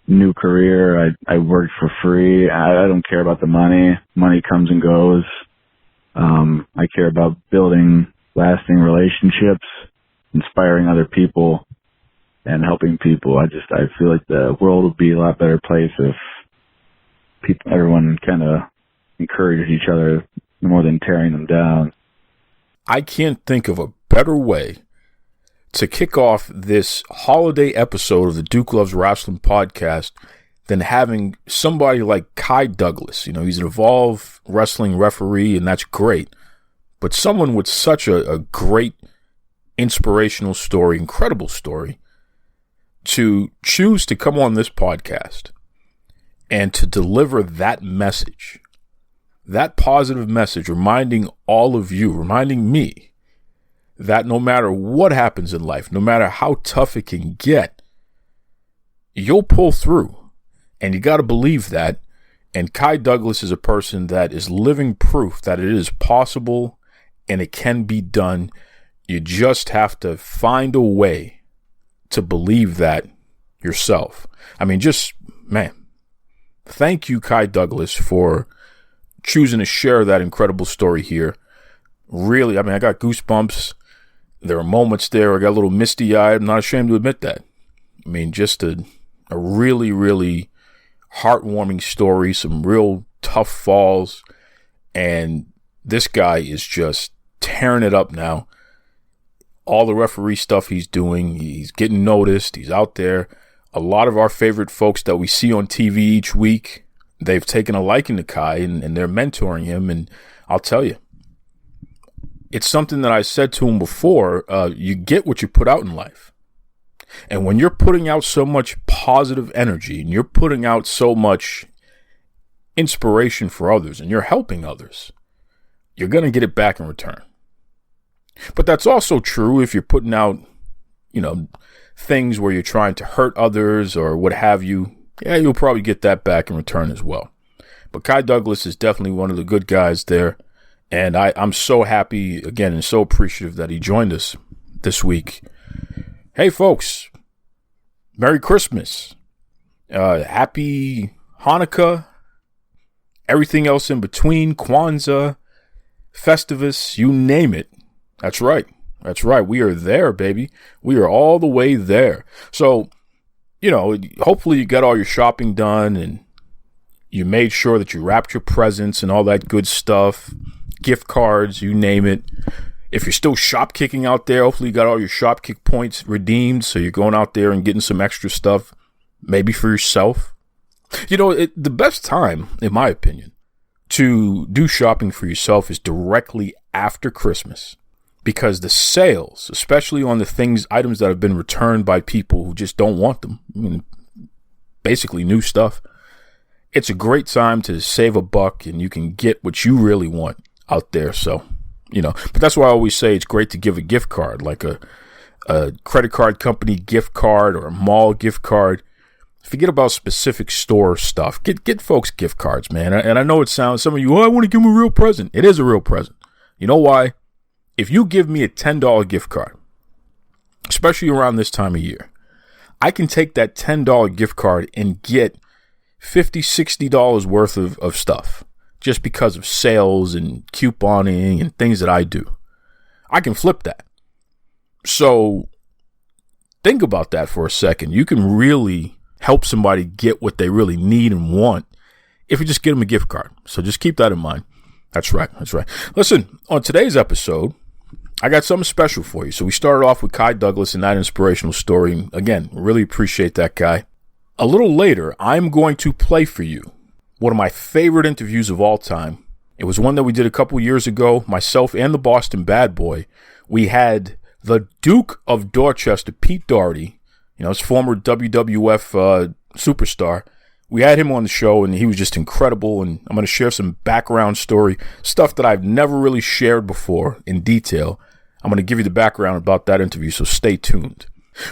new career, I worked for free. I don't care about the money. Money comes and goes. I care about building lasting relationships, inspiring other people, and helping people. I feel like the world would be a lot better place if everyone kind of encouraged each other more than tearing them down. I can't think of a better way to kick off this holiday episode of the Duke Loves Rasslin podcast than having somebody like Kai Douglas. He's an Evolve Wrestling referee, and that's great. But someone with such a great inspirational story, incredible story, to choose to come on this podcast and to deliver that message, that positive message, reminding all of you, reminding me, that no matter what happens in life, no matter how tough it can get, you'll pull through. And you got to believe that. And Kai Douglas is a person that is living proof that it is possible and it can be done. You just have to find a way to believe that yourself. Thank you, Kai Douglas, for choosing to share that incredible story here. Really, I got goosebumps. There are moments there I got a little misty-eyed. I'm not ashamed to admit that. Just a really, really heartwarming story, some real tough falls, and this guy is just tearing it up now. All the referee stuff he's doing, he's getting noticed, he's out there. A lot of our favorite folks that we see on TV each week, they've taken a liking to Kai and they're mentoring him, and I'll tell you, it's something that I said to him before, you get what you put out in life. And when you're putting out so much positive energy and you're putting out so much inspiration for others and you're helping others, you're going to get it back in return. But that's also true if you're putting out, things where you're trying to hurt others or what have you. Yeah, you'll probably get that back in return as well. But Kai Douglas is definitely one of the good guys there. And I'm so happy, again, and so appreciative that he joined us this week. Hey, folks, Merry Christmas. Happy Hanukkah. Everything else in between. Kwanzaa. Festivus. You name it. That's right. That's right. We are there, baby. We are all the way there. So, hopefully you got all your shopping done and you made sure that you wrapped your presents and all that good stuff. Gift cards, you name it. If you're still shop kicking out there, hopefully you got all your shop kick points redeemed. So you're going out there and getting some extra stuff, maybe for yourself. The best time, in my opinion, to do shopping for yourself is directly after Christmas. Because the sales, especially on the items that have been returned by people who just don't want them, basically new stuff, it's a great time to save a buck and you can get what you really want out there. So, but that's why I always say it's great to give a gift card, like a credit card company gift card or a mall gift card. Forget about specific store stuff. Get folks gift cards, man. And I know it sounds, some of you, I want to give them a real present. It is a real present. You know why? If you give me a $10 gift card, especially around this time of year, I can take that $10 gift card and get $50, $60 worth of stuff just because of sales and couponing and things that I do. I can flip that. So think about that for a second. You can really help somebody get what they really need and want if you just get them a gift card. So just keep that in mind. That's right. That's right. Listen, on today's episode, I got something special for you. So we started off with Kai Douglas and that inspirational story. Again, really appreciate that guy. A little later, I'm going to play for you one of my favorite interviews of all time. It was one that we did a couple years ago, myself and the Boston Bad Boy. We had the Duke of Dorchester, Pete Doherty, his former WWF superstar. We had him on the show, and he was just incredible, and I'm going to share some background story, stuff that I've never really shared before in detail. I'm going to give you the background about that interview, so stay tuned.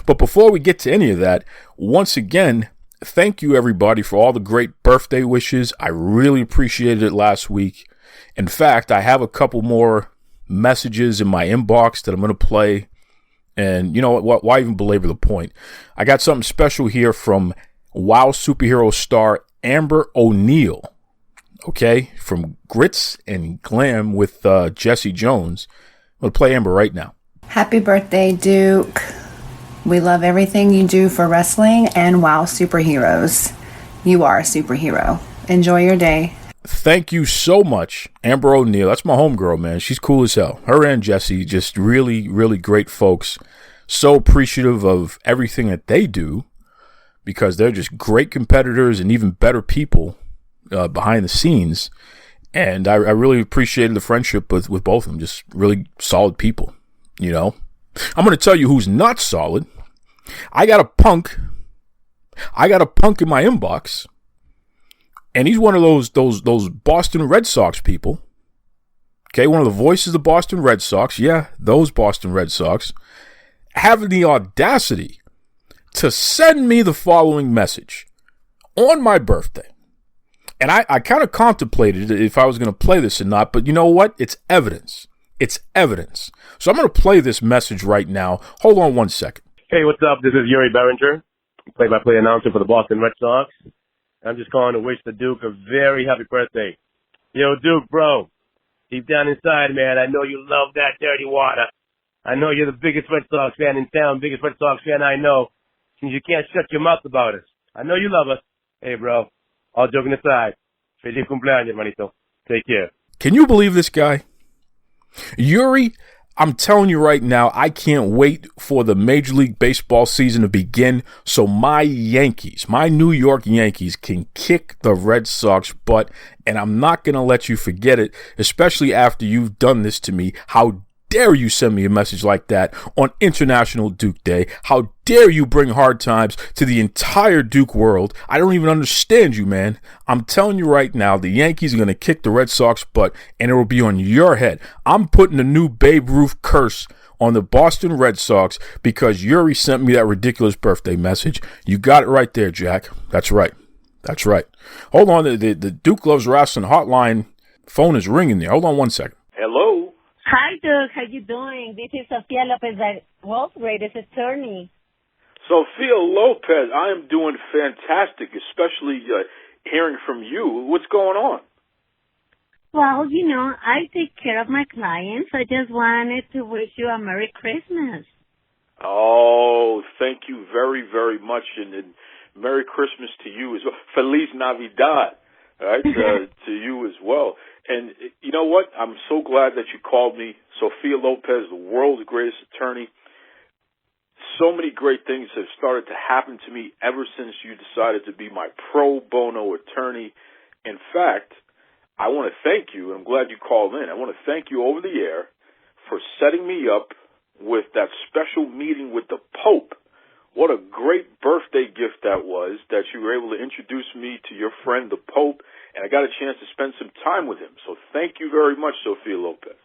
But before we get to any of that, once again, thank you, everybody, for all the great birthday wishes. I really appreciated it last week. In fact, I have a couple more messages in my inbox that I'm going to play. And you know what? Why even belabor the point? I got something special here from WoW superhero star Amber O'Neil, okay, from Grits and Glam with Jesse Jones. I'm going to play Amber right now. Happy birthday, Duke. We love everything you do for wrestling and WoW superheroes. You are a superhero. Enjoy your day. Thank you so much, Amber O'Neil. That's my homegirl, man. She's cool as hell. Her and Jesse, just really, really great folks. So appreciative of everything that they do, because they're just great competitors and even better people behind the scenes. And I really appreciated the friendship with both of them. Just really solid people, I'm going to tell you who's not solid. I got a punk in my inbox. And he's one of those Boston Red Sox people. Okay, one of the voices of the Boston Red Sox. Yeah, those Boston Red Sox. Having the audacity to send me the following message on my birthday. And I kind of contemplated if I was going to play this or not, but you know what? It's evidence. It's evidence. So I'm going to play this message right now. Hold on one second. Hey, what's up? This is Yuri Behringer, play-by-play announcer for the Boston Red Sox. I'm just calling to wish the Duke a very happy birthday. Yo, Duke, bro, deep down inside, man, I know you love that dirty water. I know you're the biggest Red Sox fan in town, biggest Red Sox fan I know, since you can't shut your mouth about us. I know you love us. Hey, bro, all joking aside, feliz cumpleaños, hermanito. Take care. Can you believe this guy? Yuri, I'm telling you right now, I can't wait for the Major League Baseball season to begin so my Yankees, my New York Yankees, can kick the Red Sox butt, and I'm not going to let you forget it, especially after you've done this to me. How dare you send me a message like that on International Duke Day? How dare you bring hard times to the entire Duke world? I don't even understand you, man. I'm telling you right now, the Yankees are going to kick the Red Sox butt, and it will be on your head. I'm putting a new Babe Ruth curse on the Boston Red Sox because Yuri sent me that ridiculous birthday message. You got it right there, Jack. That's right. That's right. Hold on. The Duke Loves Rasslin hotline phone is ringing there. Hold on one second. Hello. Hi, Duke. How you doing? This is Sofia Lopez, the world's greatest attorney. Sophia Lopez, I am doing fantastic, especially hearing from you. What's going on? Well, I take care of my clients. I just wanted to wish you a Merry Christmas. Oh, thank you very, very much, and Merry Christmas to you as well. Feliz Navidad, right, to you as well. And you know what? I'm so glad that you called me. Sophia Lopez, the world's greatest attorney. So many great things have started to happen to me ever since you decided to be my pro bono attorney. In fact, I want to thank you, and I'm glad you called in. I want to thank you over the air for setting me up with that special meeting with the Pope. What a great birthday gift that was, that you were able to introduce me to your friend, the Pope, and I got a chance to spend some time with him. So thank you very much, Sophia Lopez.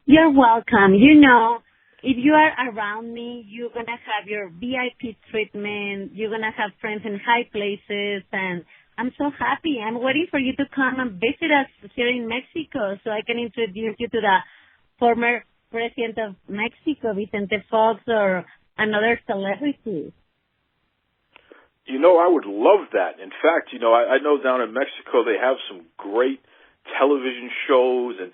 You're welcome. If you are around me, you're going to have your VIP treatment. You're going to have friends in high places, and I'm so happy. I'm waiting for you to come and visit us here in Mexico so I can introduce you to the former president of Mexico, Vicente Fox, or another celebrity. I would love that. In fact, I know down in Mexico they have some great television shows, and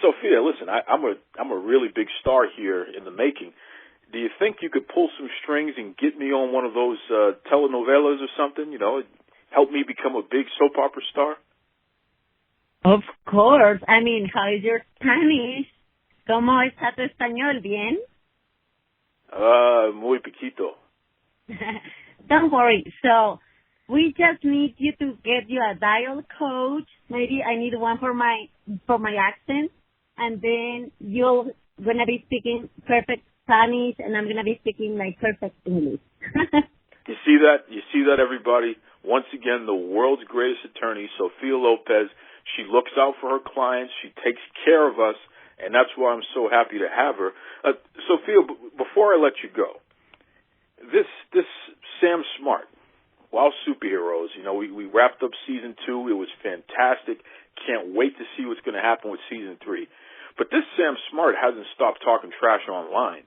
Sophia, listen, I'm a really big star here in the making. Do you think you could pull some strings and get me on one of those telenovelas or something? Help me become a big soap opera star? Of course. I mean, how is your Spanish? ¿Cómo está tu español? ¿Bien? Muy poquito. Don't worry. So we just need you to get you a dial coach. Maybe I need one for my accent, and then you're gonna be speaking perfect Spanish, and I'm gonna be speaking like perfect English. You see that? You see that, everybody? Once again, the world's greatest attorney, Sophia Lopez. She looks out for her clients. She takes care of us, and that's why I'm so happy to have her. Sophia, before I let you go, this Sam Smart, Wow Superheroes, we wrapped up season 2. It was fantastic. Can't wait to see what's going to happen with season 3. But this Sam Smart hasn't stopped talking trash online.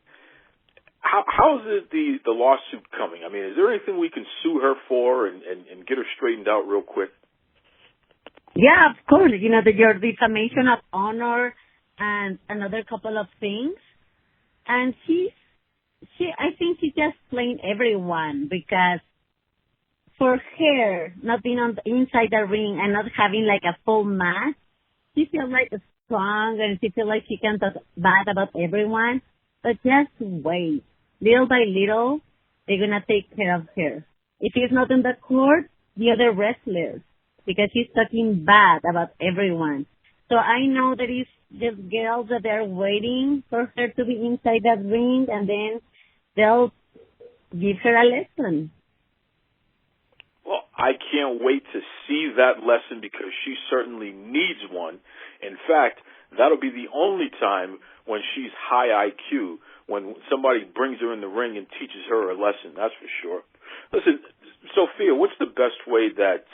How's the lawsuit coming? I mean, is there anything we can sue her for and get her straightened out real quick? Yeah, of course. Your defamation of honor and another couple of things. And I think she's just playing everyone, because for her not being on the inside the ring and not having like a full match, she feels like strong and she feels like she can talk bad about everyone. But just wait. Little by little, they're going to take care of her. If he's not in the court, the other wrestlers, because she's talking bad about everyone. So I know that it's just girls that they're waiting for her to be inside that ring, and then they'll give her a lesson. Well, I can't wait to see that lesson, because she certainly needs one. In fact, that'll be the only time when she's high IQ, when somebody brings her in the ring and teaches her a lesson, that's for sure. Listen, Sophia, what's the best way that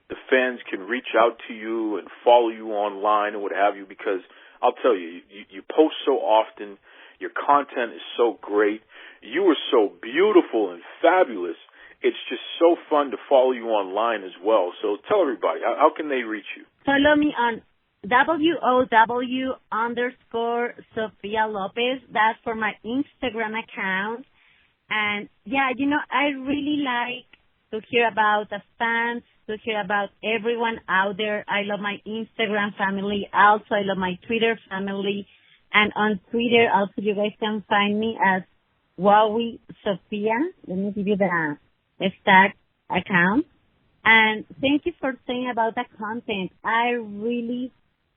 the fans can reach out to you and follow you online and what have you? Because I'll tell you, you post so often, your content is so great, you are so beautiful and fabulous. It's just so fun to follow you online as well. So tell everybody, how can they reach you? Follow me on WOW_Sophia Lopez. That's for my Instagram account. And yeah, I really like to hear about the fans, to hear about everyone out there. I love my Instagram family. Also, I love my Twitter family. And on Twitter, also, you guys can find me as Wowie Sophia. Let me give you the exact account. And thank you for saying about the content. I really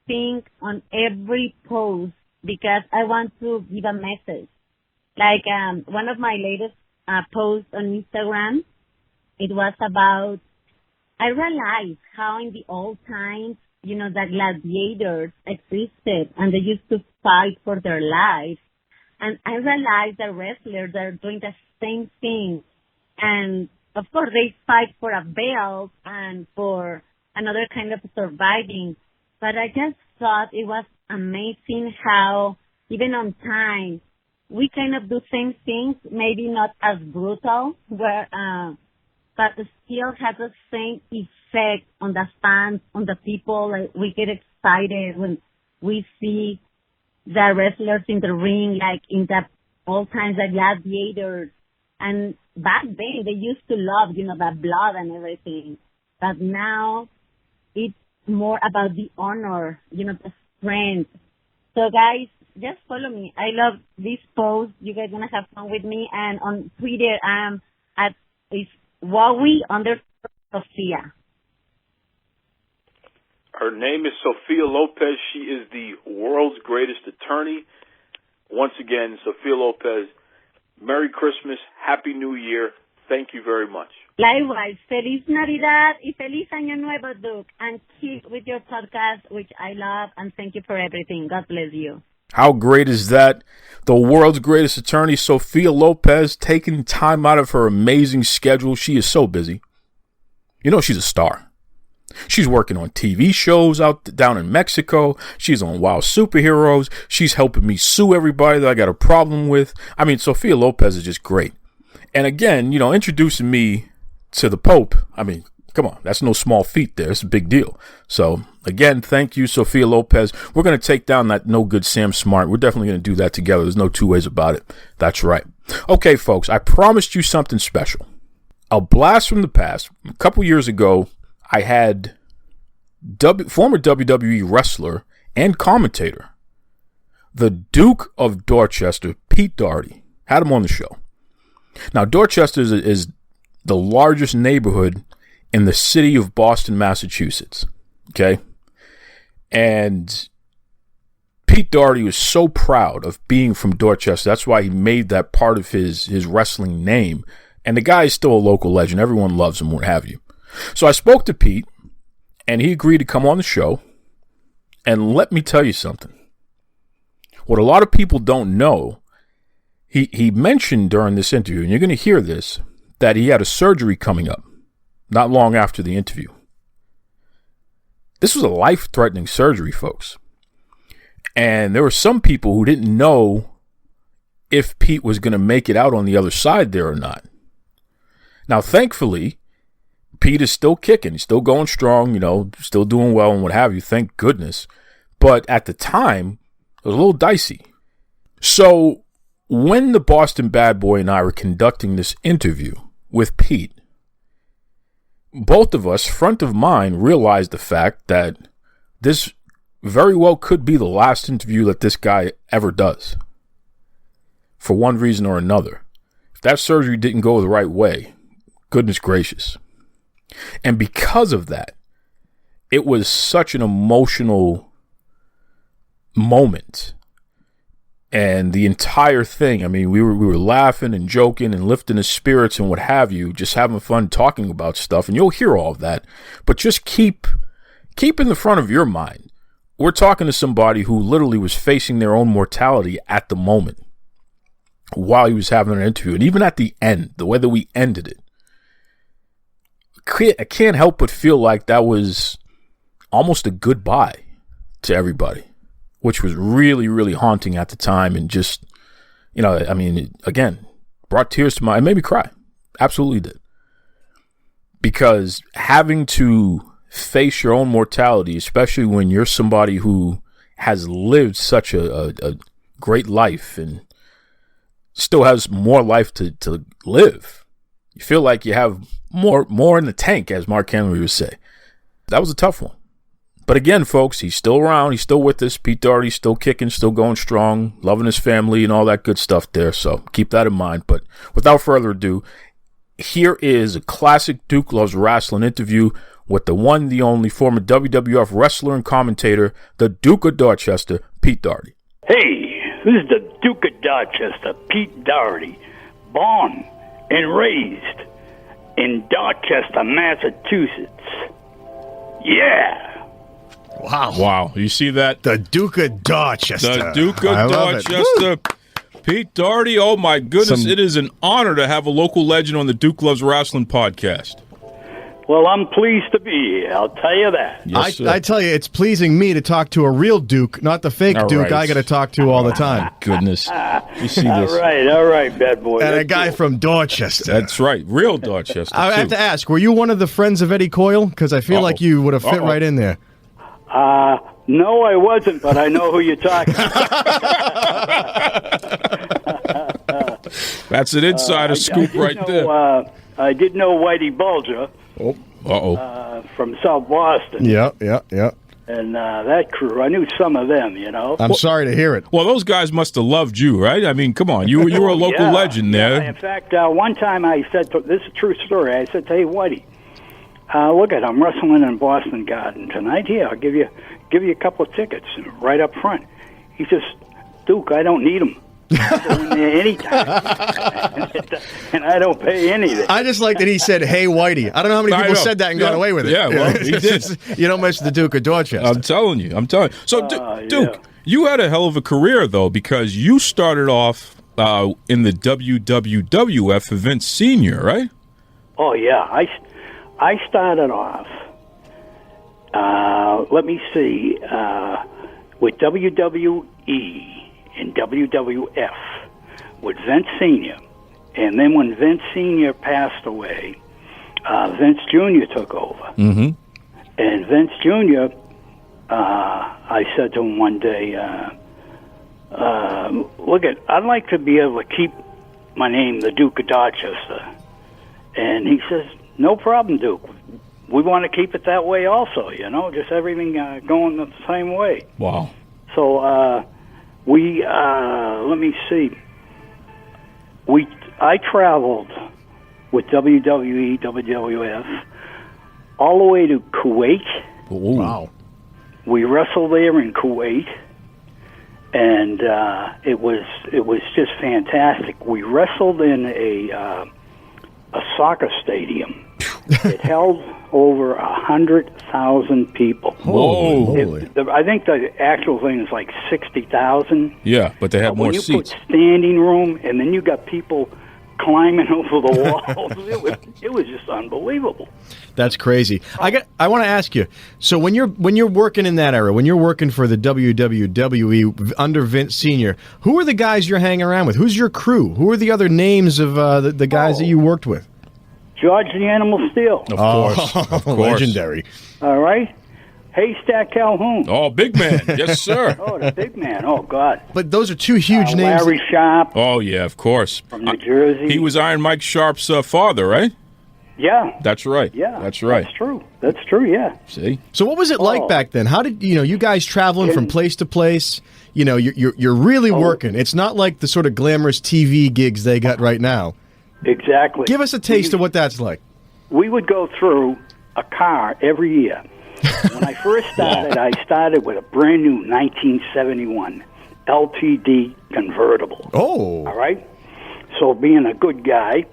think on every post, because I want to give a message. Like one of my latest posts on Instagram, it was about, I realized how in the old times, the gladiators existed and they used to fight for their lives. And I realized the wrestlers are doing the same thing. And of course, they fight for a belt and for another kind of surviving. But I just thought it was amazing how, even on time, we kind of do same things, maybe not as brutal, but it still has the same effect on the fans, on the people. Like, we get excited when we see the wrestlers in the ring, like in the old times, the gladiators. And back then, they used to love, the blood and everything. But now, it's more about the honor, the strength. So, guys, just follow me. I love this post. You guys going to have fun with me. And on Twitter, it's Wowie_Sophia. Her name is Sophia Lopez. She is the world's greatest attorney. Once again, Sophia Lopez, Merry Christmas, Happy New Year. Thank you very much. Likewise, Feliz Navidad y Feliz Año Nuevo, Duke. And keep with your podcast, which I love, and thank you for everything. God bless you. How great is that? The world's greatest attorney, Sophia Lopez, taking time out of her amazing schedule. She is so busy. She's a star. She's working on TV shows down in Mexico. She's on Wild Superheroes. She's helping me sue everybody that I got a problem with. I mean, Sophia Lopez is just great. And again, introducing me to the Pope, I mean, come on, that's no small feat there. It's a big deal. So, again, thank you, Sophia Lopez. We're going to take down that no good Sam Smart. We're definitely going to do that together. There's no two ways about it. That's right. Okay, folks, I promised you something special. A blast from the past. A couple years ago, I had former WWE wrestler and commentator, the Duke of Dorchester, Pete Doherty, had him on the show. Now, Dorchester is the largest neighborhood in the city of Boston, Massachusetts. Okay? And Pete Doherty was so proud of being from Dorchester. That's why he made that part of his wrestling name. And the guy is still a local legend. Everyone loves him, what have you. So I spoke to Pete, and he agreed to come on the show. And let me tell you something. What a lot of people don't know, he mentioned during this interview, and you're going to hear this, that he had a surgery coming up not long after the interview. This was a life-threatening surgery, folks. And there were some people who didn't know if Pete was going to make it out on the other side there or not. Now, thankfully, Pete is still kicking. He's still going strong, still doing well and what have you. Thank goodness. But at the time, it was a little dicey. So when the Boston Bad Boy and I were conducting this interview with Pete, both of us, front of mind, realized the fact that this very well could be the last interview that this guy ever does. For one reason or another. If that surgery didn't go the right way, goodness gracious. And because of that, it was such an emotional moment. And the entire thing, I mean, we were laughing and joking and lifting his spirits and what have you, just having fun talking about stuff. And you'll hear all of that. But just keep in the front of your mind, we're talking to somebody who literally was facing their own mortality at the moment while he was having an interview. And even at the end, the way that we ended it, I can't help but feel like that was almost a goodbye to everybody, which was really, really haunting at the time. And just, again, brought tears to it made me cry. Absolutely did. Because having to face your own mortality, especially when you're somebody who has lived such a great life and still has more life to live, you feel like you have more in the tank, as Mark Henry would say. That was a tough one. But again, folks, he's still around. He's still with us. Pete Doherty's still kicking, still going strong, loving his family and all that good stuff there. So keep that in mind. But without further ado, here is a classic Duke Loves Rasslin interview with the one, the only former WWF wrestler and commentator, the Duke of Dorchester, Pete Doherty. Hey, this is the Duke of Dorchester, Pete Doherty, born and raised in Dorchester, Massachusetts. Yeah. Wow. You see that? The Duke of Dorchester. The Duke of Dorchester. Pete Doherty. Oh, my goodness. It is an honor to have a local legend on the Duke Loves Rasslin podcast. Well, I'm pleased to be here. I'll tell you that. Yes, I tell you, it's pleasing me to talk to a real Duke, not the fake All Duke right. I got to talk to all the time. Goodness. You see this. All right, bad boy. And a That's guy cool. from Dorchester. That's right. Real Dorchester, I have too. to ask, were you one of the friends of Eddie Coyle? Because I feel like you would have fit right in there. No, I wasn't, but I know who you're talking about. That's an insider scoop right there. I did know Whitey Bulger Oh, uh-oh. from South Boston. Yeah. And that crew, I knew some of them, you know. I'm sorry to hear it. Well, those guys must have loved you, right? I mean, come on. You were a local Yeah. legend there. Yeah. In fact, one time I said, this is a true story, I said, hey, Whitey, look at, I'm wrestling in Boston Garden tonight. Here, I'll give you a couple of tickets right up front. He says, Duke, I don't need them. I go in there anytime. and I don't pay anything. I just like that he said, hey, Whitey. I don't know how many people said that and got away with it. Yeah, well, he did. You don't mention the Duke of Dorchester. I'm telling you. So, Duke, you had a hell of a career, though, because you started off in the WWF for Vince Sr., right? Oh, yeah. I started off, let me see, with WWE and WWF with Vince Sr. And then when Vince Sr. passed away, Vince Jr. took over. Mm-hmm. And Vince Jr., I said to him one day, look, I'd like to be able to keep my name, the Duke of Dorchester. And he says, no problem, Duke. We want to keep it that way also, you know, just everything going the same way. Wow. So we, let me see, I traveled with WWE, WWF, all the way to Kuwait. Ooh. Wow. We wrestled there in Kuwait, and it was just fantastic. We wrestled in a soccer stadium. It held over 100,000 people. Whoa! I think the actual thing is like 60,000. Yeah, but they had more when you seats. put standing room, and then you got people climbing over the walls. It was just unbelievable. That's crazy. I want to ask you. So when you're working in that era, when you're working for the WWE under Vince Sr., who are the guys you're hanging around with? Who's your crew? Who are the other names of the guys that you worked with? George the Animal Steel. Of course. Of course. Legendary. All right. Haystack Calhoun. Oh, big man. Yes, sir. Oh, the big man. Oh, God. But those are two huge names. Larry Sharp. Oh, yeah, of course. From New Jersey. He was Iron Mike Sharp's father, right? Yeah. That's right. Yeah. That's right. That's true. That's true, yeah. See? So what was it like back then? How did, you guys traveling from place to place, you're really working. It's not like the sort of glamorous TV gigs they got right now. Exactly. Give us a taste of what that's like. We would go through a car every year. When I first started, I started with a brand new 1971 LTD convertible. Oh. All right? So being a good guy,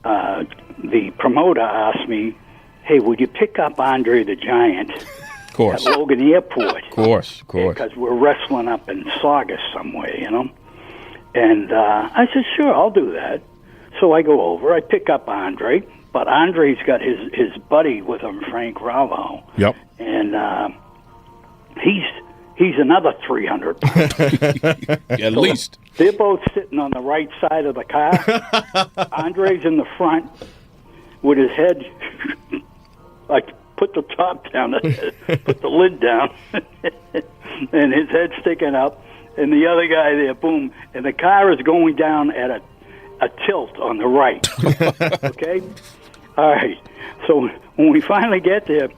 the promoter asked me, hey, would you pick up Andre the Giant Of course. at Logan Airport? Of course. Because we're wrestling up in Saugus somewhere, you know? And I said, sure, I'll do that. So I go over, I pick up Andre, but Andre's got his buddy with him, Frank Ravo. Yep. And he's another 300 pounds. At least. They're both sitting on the right side of the car. Andre's in the front with his head, like, put the top down, put the lid down, and his head sticking up. And the other guy there, boom, and the car is going down at a tilt on the right. Okay? All right. So when we finally get there,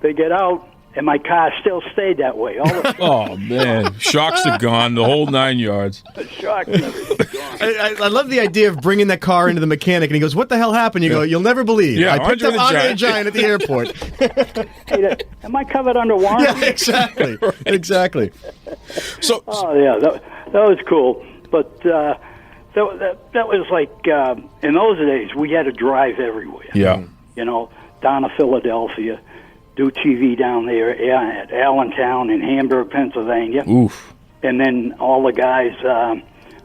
they get out, and my car still stayed that way. Oh, man. Shocks are gone, the whole 9 yards. The shocks and everything's gone. I love the idea of bringing that car into the mechanic, and he goes, what the hell happened? You go, you'll never believe. Yeah, I picked up Andre the Giant at the airport. Hey, am I covered under warranty? Yeah, exactly. Right. Exactly. So, oh, yeah, that was cool. But that was like, in those days, we had to drive everywhere. Yeah. You know, down to Philadelphia, do TV down there at Allentown in Hamburg, Pennsylvania. Oof. And then all the guys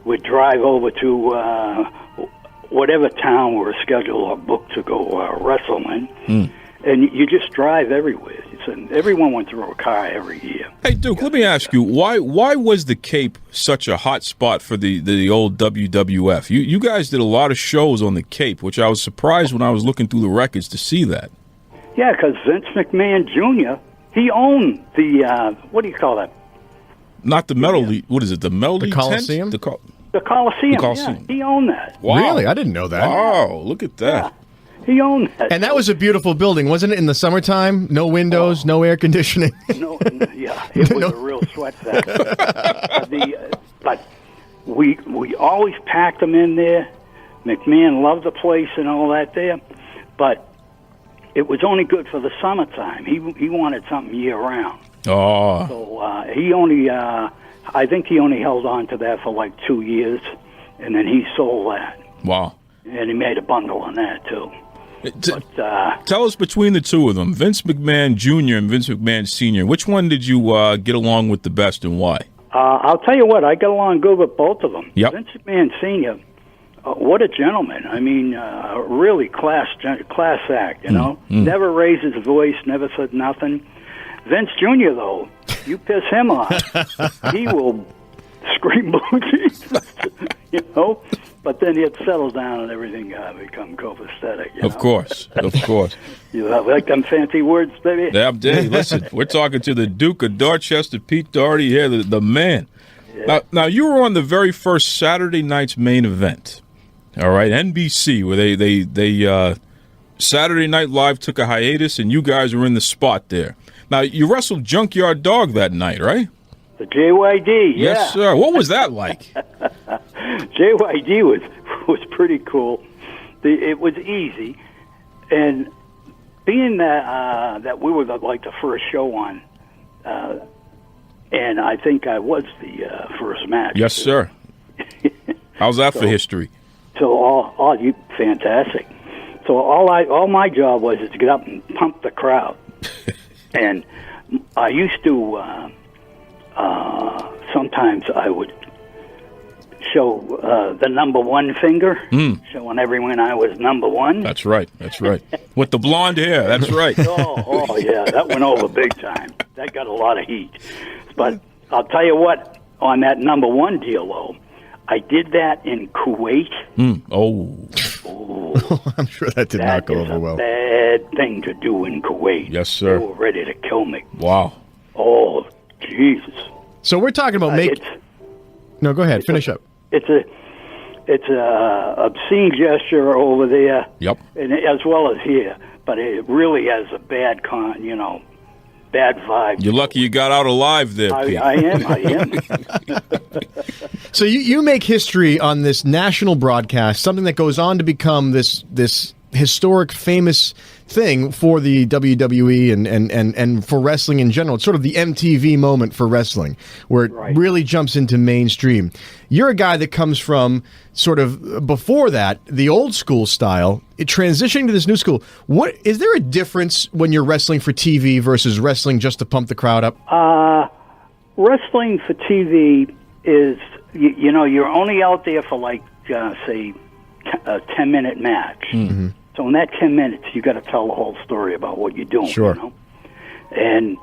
would drive over to whatever town we're scheduled or booked to go wrestle in. And you just drive everywhere. Everyone went through a car every year. Hey, Duke, let me ask you, why was the Cape such a hot spot for the old WWF? You guys did a lot of shows on the Cape, which I was surprised when I was looking through the records to see that. Yeah, because Vince McMahon Jr., he owned the, what do you call that? Not the metal, what is it, the metal The Coliseum? The Coliseum, yeah. He owned that. Wow. Really? I didn't know that. Wow, look at that. Yeah. He owned that. And that was a beautiful building, wasn't it? In the summertime, no windows, no air conditioning. No, yeah, it was a real sweat fest. But we always packed them in there. McMahon loved the place and all that there, but it was only good for the summertime. He wanted something year round. Oh. So he only, I think he only held on to that for like 2 years, and then he sold that. Wow. And he made a bundle on that too. Tell us, between the two of them, Vince McMahon Jr. and Vince McMahon Sr., which one did you get along with the best and why? I'll tell you what, I got along good with both of them. Yep. Vince McMahon Sr., what a gentleman. I mean, really class act, you know. Never raised his voice, never said nothing. Vince Jr., though, you piss him off, he will scream blue Jesus, you know. But then it settles down and everything become copacetic. Of course. You like them fancy words, baby? Yeah, hey, listen, we're talking to the Duke of Dorchester, Pete Doherty here, the man. Yeah. Now, you were on the very first Saturday night's main event, all right, NBC, where they Saturday Night Live took a hiatus, and you guys were in the spot there. Now, you wrestled Junkyard Dog that night, right? The JYD, yeah. Yes, sir. What was that like? JYD was pretty cool. It was easy, and being that we were like the first show on, and I think I was the first match. Yes, sir. How's that for history? So you fantastic. So all my job was to get up and pump the crowd, and I used to. Sometimes I would show the number one finger, showing everyone I was number one. That's right. With the blonde hair, that's right. oh, yeah, that went over big time. That got a lot of heat. But I'll tell you what, on that number one deal, though, I did that in Kuwait. Oh, I'm sure that did not go over well. Bad thing to do in Kuwait. Yes, sir. They were ready to kill me. Wow. Oh, Jesus. So we're talking about No, go ahead. Finish up. It's a obscene gesture over there. Yep. And as well as here, but it really has a bad bad vibe. You're lucky you got out alive there, Pete. I am. So you make history on this national broadcast, something that goes on to become this historic, famous thing for the WWE and for wrestling in general. It's sort of the MTV moment for wrestling, where it really jumps into mainstream. You're a guy that comes from sort of before that, the old school style, transitioning to this new school. What is there a difference when you're wrestling for TV versus wrestling just to pump the crowd up? Wrestling for TV is, you know, you're only out there for like, say, a 10-minute match. Mm-hmm. So in that 10 minutes, you got to tell the whole story about what you're doing. Sure. You know? And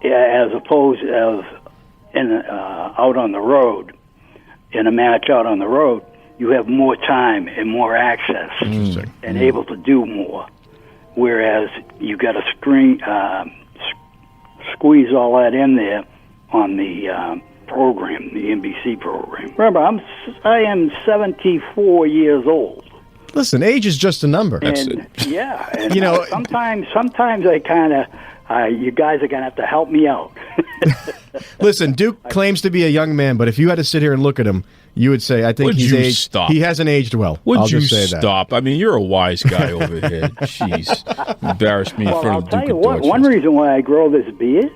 as opposed to out on the road, in a match out on the road, you have more time and more access and able to do more. Whereas you got to squeeze all that in there on the program, the NBC program. Remember, I am 74 years old. Listen, age is just a number. And, yeah, and you know, sometimes I kind of, you guys are going to have to help me out. Listen, Duke claims to be a young man, but if you had to sit here and look at him, you would say, I think he's aged. Stop? He hasn't aged well. Would you just say stop? That. I mean, you're a wise guy over here. Jeez. Embarrassed me in front of Duke. I'll tell you what, one reason why I grow this beard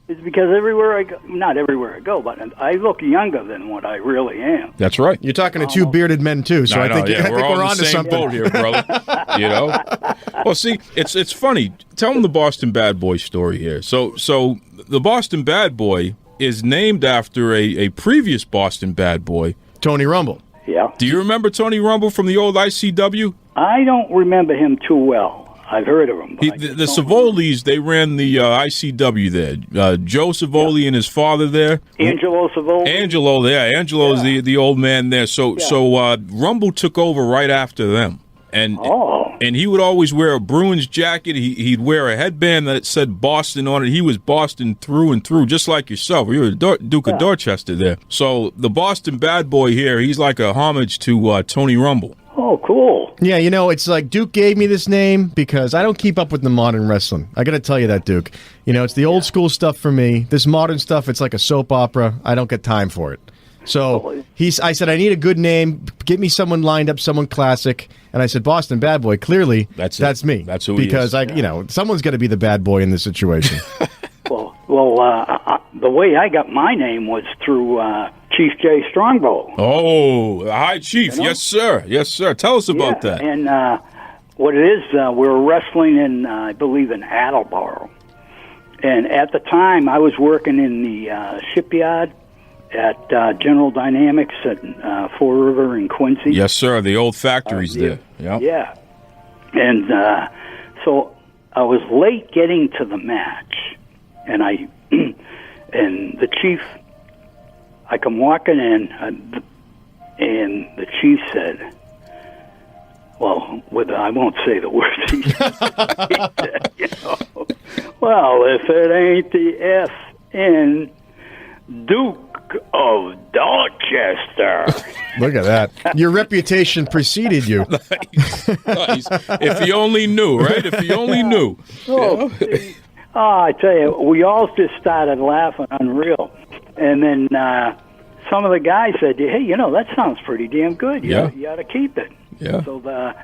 is because everywhere I go, not everywhere I go, but I look younger than what I really am. That's right. You're talking to two bearded men, too, so I think we're on to something. Boat here, brother. You know? Well, see, it's funny. Tell them the Boston Bad Boy story here. So the Boston Bad Boy is named after a previous Boston Bad Boy, Tony Rumble. Yeah. Do you remember Tony Rumble from the old ICW? I don't remember him too well. I've heard of him. The Savolis, they ran the ICW there. Joe Savoli and his father there. Angelo Savoli? Angelo, yeah. Angelo's the old man there. So Rumble took over right after them. And he would always wear a Bruins jacket. He'd wear a headband that said Boston on it. He was Boston through and through, just like yourself. You were Duke of Dorchester there. So the Boston bad boy here, he's like a homage to Tony Rumble. Oh, cool. Yeah, it's like Duke gave me this name because I don't keep up with the modern wrestling. I got to tell you that, Duke. It's the old school stuff for me. This modern stuff, it's like a soap opera. I don't get time for it. So I said, I need a good name. Get me someone lined up, someone classic. And I said, Boston Bad Boy. Clearly, that's me. That's who he is. Because someone's got to be the bad boy in this situation. The way I got my name was through Chief Jay Strongbow. Oh, hi, Chief. Yes, sir. Yes, sir. Tell us about that. And what it is, we were wrestling in, I believe, in Attleboro. And at the time, I was working in the shipyard at General Dynamics at Fall River in Quincy. Yes, sir. The old factories there. Yep. Yeah. And so I was late getting to the match. And and the chief, I come walking in, and the chief said, well, I won't say the words he said, well, if it ain't the F.N. Duke of Dorchester. Look at that. Your reputation preceded you. Nice. If you only knew, right? If you only knew. I tell you, we all just started laughing unreal. And then some of the guys said, hey, that sounds pretty damn good. You ought to keep it. Yeah. So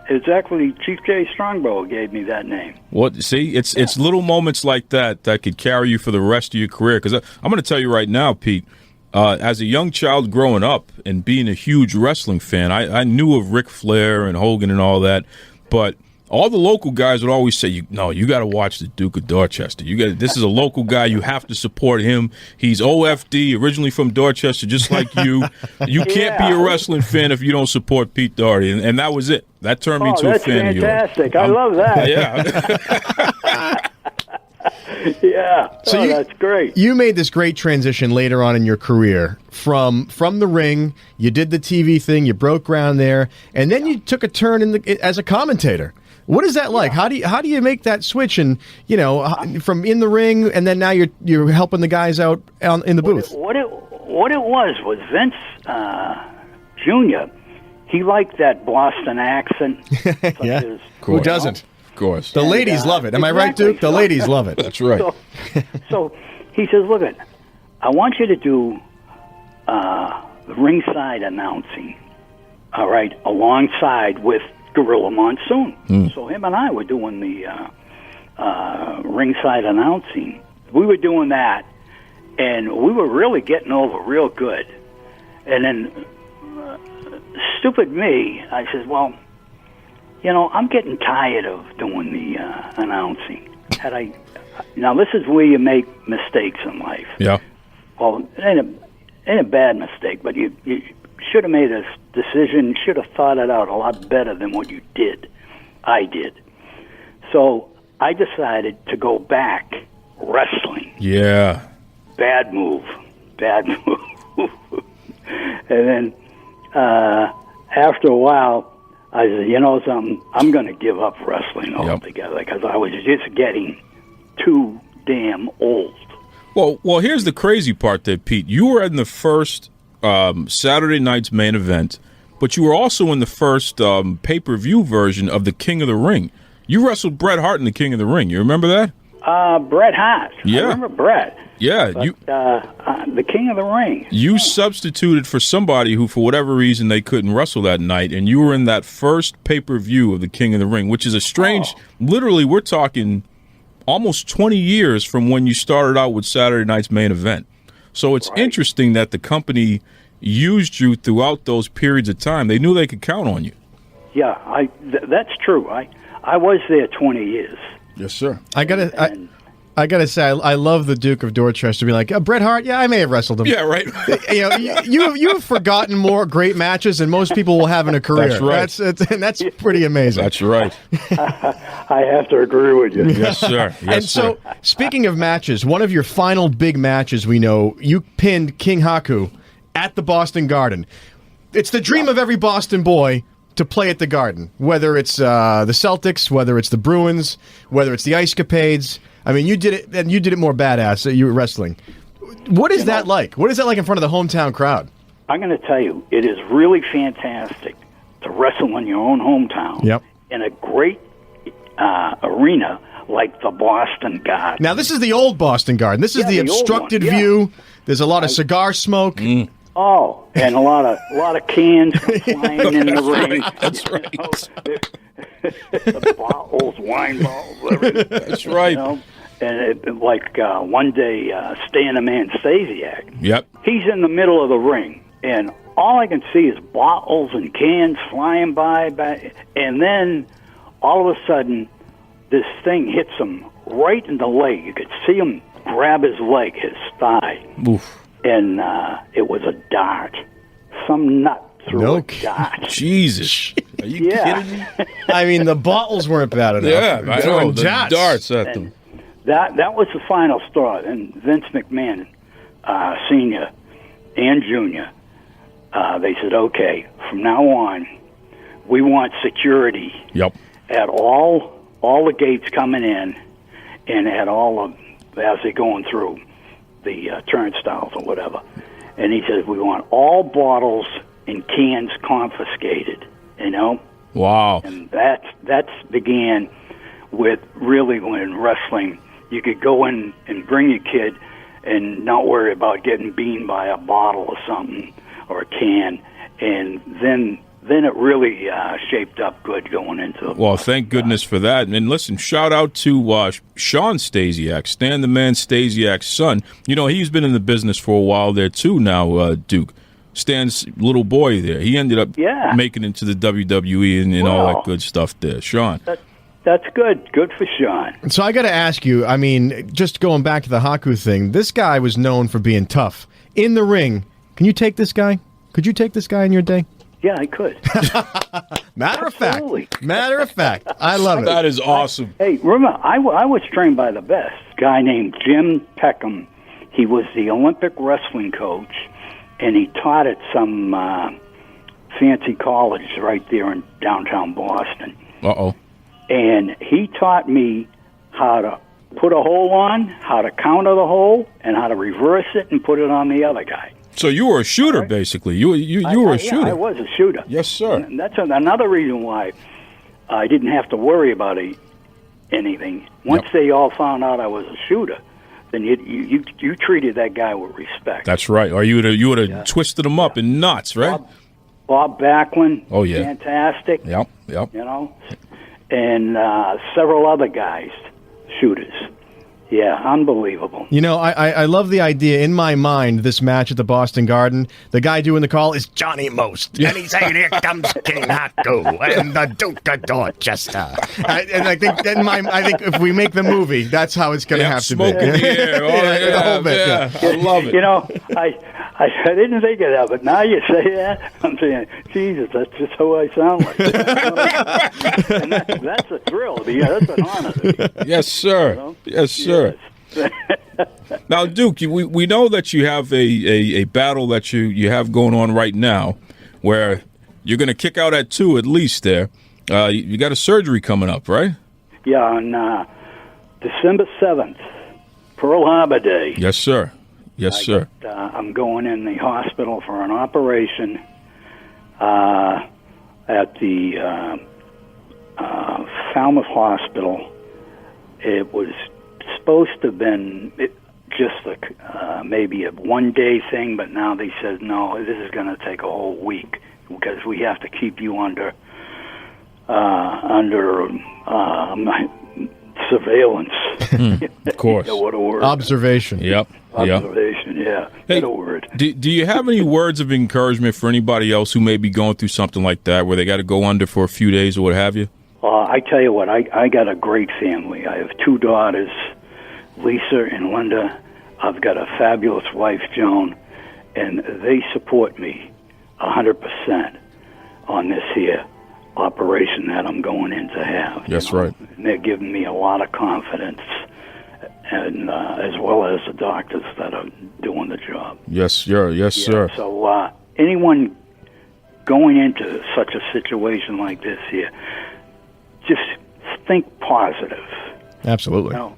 it's actually Chief Jay Strongbow who gave me that name. Well, see, it's little moments like that could carry you for the rest of your career. Because I'm going to tell you right now, Pete, as a young child growing up and being a huge wrestling fan, I knew of Ric Flair and Hogan and all that, but all the local guys would always say, you got to watch the Duke of Dorchester. This is a local guy. You have to support him. He's OFD, originally from Dorchester, just like you. You can't be a wrestling fan if you don't support Pete Doherty. And that was it. That turned me into a fan of yours. That's fantastic. I love that. Yeah. Yeah. So that's great. You made this great transition later on in your career from the ring. You did the TV thing. You broke ground there, and then you took a turn as a commentator. What is that like? How do you make that switch and from in the ring and then now you're helping the guys out in the booth? What it was Vince Jr. He liked that Boston accent. Yeah, who doesn't? Of course. The ladies love it. Am I right, Duke? The ladies love it. That's right. So he says, look, I want you to do ringside announcing, all right, alongside with Gorilla Monsoon. So him and I were doing the ringside announcing. We were doing that, and we were really getting over real good. And then, stupid me, I says, well, I'm getting tired of doing the announcing. Now, this is where you make mistakes in life. Yeah. Well, it ain't a bad mistake, but you should have made a decision, should have thought it out a lot better than what you did. I did. So I decided to go back wrestling. Yeah. Bad move. And then after a while, I said, something, I'm going to give up wrestling altogether because I was just getting too damn old. Well, here's the crazy part there, Pete. You were in the first Saturday night's main event, but you were also in the first pay-per-view version of the King of the Ring. You wrestled Bret Hart in the King of the Ring. You remember that? Bret Hart. Yeah. I remember Bret. Yeah. But, the King of the Ring. You substituted for somebody who, for whatever reason, they couldn't wrestle that night, and you were in that first pay-per-view of the King of the Ring, which is a strange, literally, we're talking almost 20 years from when you started out with Saturday night's main event. So it's interesting that the company used you throughout those periods of time. They knew they could count on you. Yeah, that's true. I was there 20 years. Yes, sir. I I gotta say, I love the Duke of Dorchester being like, Bret Hart. Yeah, I may have wrestled him. Yeah, right. You've forgotten more great matches than most people will have in a career. That's right. That's pretty amazing. That's right. I have to agree with you. Yes, sir. Yes, and so, speaking of matches, one of your final big matches, we know you pinned King Haku at the Boston Garden. It's the dream of every Boston boy to play at the Garden, whether it's the Celtics, whether it's the Bruins, whether it's the Ice Capades. I mean, you did it, and you did it more badass. You were wrestling. What is that like? What is that like in front of the hometown crowd? I'm going to tell you, it is really fantastic to wrestle in your own hometown. Yep. In a great arena like the Boston Garden. Now, this is the old Boston Garden. This is the obstructed view. There's a lot of cigar smoke. Oh, and a lot of cans flying in the ring. That's right. The bottles, wine bottles, everything. That's right. You know? And one day, Stan the Man Stasiak. Yep. He's in the middle of the ring, and all I can see is bottles and cans flying by, and then all of a sudden, this thing hits him right in the leg. You could see him grab his leg, his thigh. Oof. And it was a dart. Some nut threw a dart. Jesus. Are you kidding me? I mean, the bottles weren't bad enough. Yeah, I know. The darts at them. That was the final straw. And Vince McMahon, Sr. and Jr., they said, okay, from now on, we want security at all the gates coming in and at all of, as they're going through the turnstiles or whatever. And he says, we want all bottles and cans confiscated, you know? Wow. And that's began with really when wrestling, you could go in and bring your kid and not worry about getting beaten by a bottle or something or a can. And then it really shaped up good going into it. Well, thank goodness for that. And listen, shout out to Sean Stasiak, Stan the Man Stasiak's son. You know, he's been in the business for a while there too now, Duke. Stan's little boy there. He ended up making it to the WWE and all that good stuff there. Sean. That's good. Good for Sean. So I got to ask you, I mean, just going back to the Haku thing, this guy was known for being tough. In the ring, can you take this guy? Could you take this guy in your day? Yeah, I could. Matter of fact. I love it. That is awesome. Hey, remember, I was trained by the best guy named Jim Peckham. He was the Olympic wrestling coach, and he taught at some fancy college right there in downtown Boston. Uh-oh. And he taught me how to put a hole on, how to counter the hole, and how to reverse it and put it on the other guy. So you were a shooter, basically. You were a shooter. Yeah, I was a shooter. Yes, sir. And that's another reason why I didn't have to worry about anything. Once they all found out I was a shooter, then you treated that guy with respect. That's right. Or you would have twisted him up in knots, right? Bob Backlund. Oh, yeah. Fantastic. Yep. You know? And several other guys, shooters. Yeah, unbelievable. You know, I love the idea. In my mind, this match at the Boston Garden, the guy doing the call is Johnny Most. And he's saying, here comes King Haku and the Duke of Dorchester. And I think if we make the movie, that's how it's going to have to be. Smoke in the air. The whole bit, I love it. You know, I didn't think of that, but now you say that, I'm saying, Jesus, that's just how I sound like. And that's a thrill. Yeah, that's an honor. Yes, sir. You know? Yes, sir. Yes. Now, Duke, we know that you have a battle that you have going on right now where you're going to kick out at 2 at least there. You got a surgery coming up, right? Yeah, on December 7th, Pearl Harbor Day. Yes, sir. Yes, sir. I'm going in the hospital for an operation at the Falmouth Hospital. It was supposed to have been just maybe a one-day thing, but now they said, no, this is going to take a whole week because we have to keep you under surveillance. Of course. What a word. Observation. Yep. Observation, yeah. Hey, what a word. Do you have any words of encouragement for anybody else who may be going through something like that where they got to go under for a few days or what have you? I tell you what, I got a great family. I have 2 daughters Lisa and Linda. I've got a fabulous wife, Joan, and they support me 100% on this here operation that I'm going in to have. That's right. And they're giving me a lot of confidence, and as well as the doctors that are doing the job. Yes, sir. Yes, sir. So anyone going into such a situation like this here, just think positive. Absolutely. You know,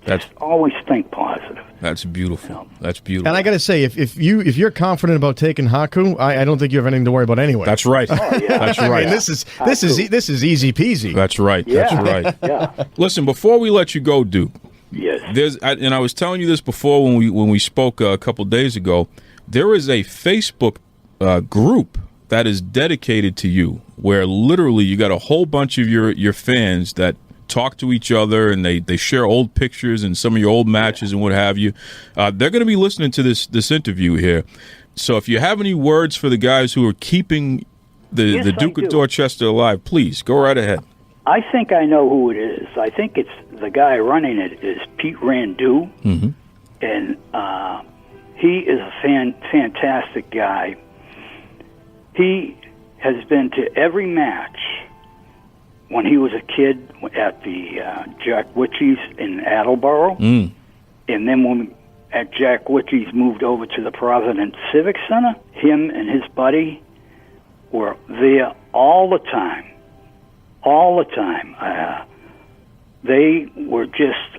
That's always think positive. That's beautiful. That's beautiful. And I got to say, if you're confident about taking Haku, I don't think you have anything to worry about anyway. That's right. That's right. I mean, this is easy peasy. That's right. Yeah. That's right. Yeah. Listen, before we let you go, Duke. Yes. And I was telling you this before when we spoke a couple days ago. There is a Facebook group that is dedicated to you, where literally you got a whole bunch of your fans that talk to each other, and they share old pictures and some of your old matches and what have you. They're going to be listening to this interview here. So if you have any words for the guys who are keeping the Duke of Dorchester alive, please go right ahead. I think I know who it is. I think it's the guy running it is Pete Randu, and he is a fantastic guy. He has been to every match when he was a kid at the Jack Witchy's in Attleboro. And then when at Jack Witchy's moved over to the Providence Civic Center, him and his buddy were there all the time. All the time. They were just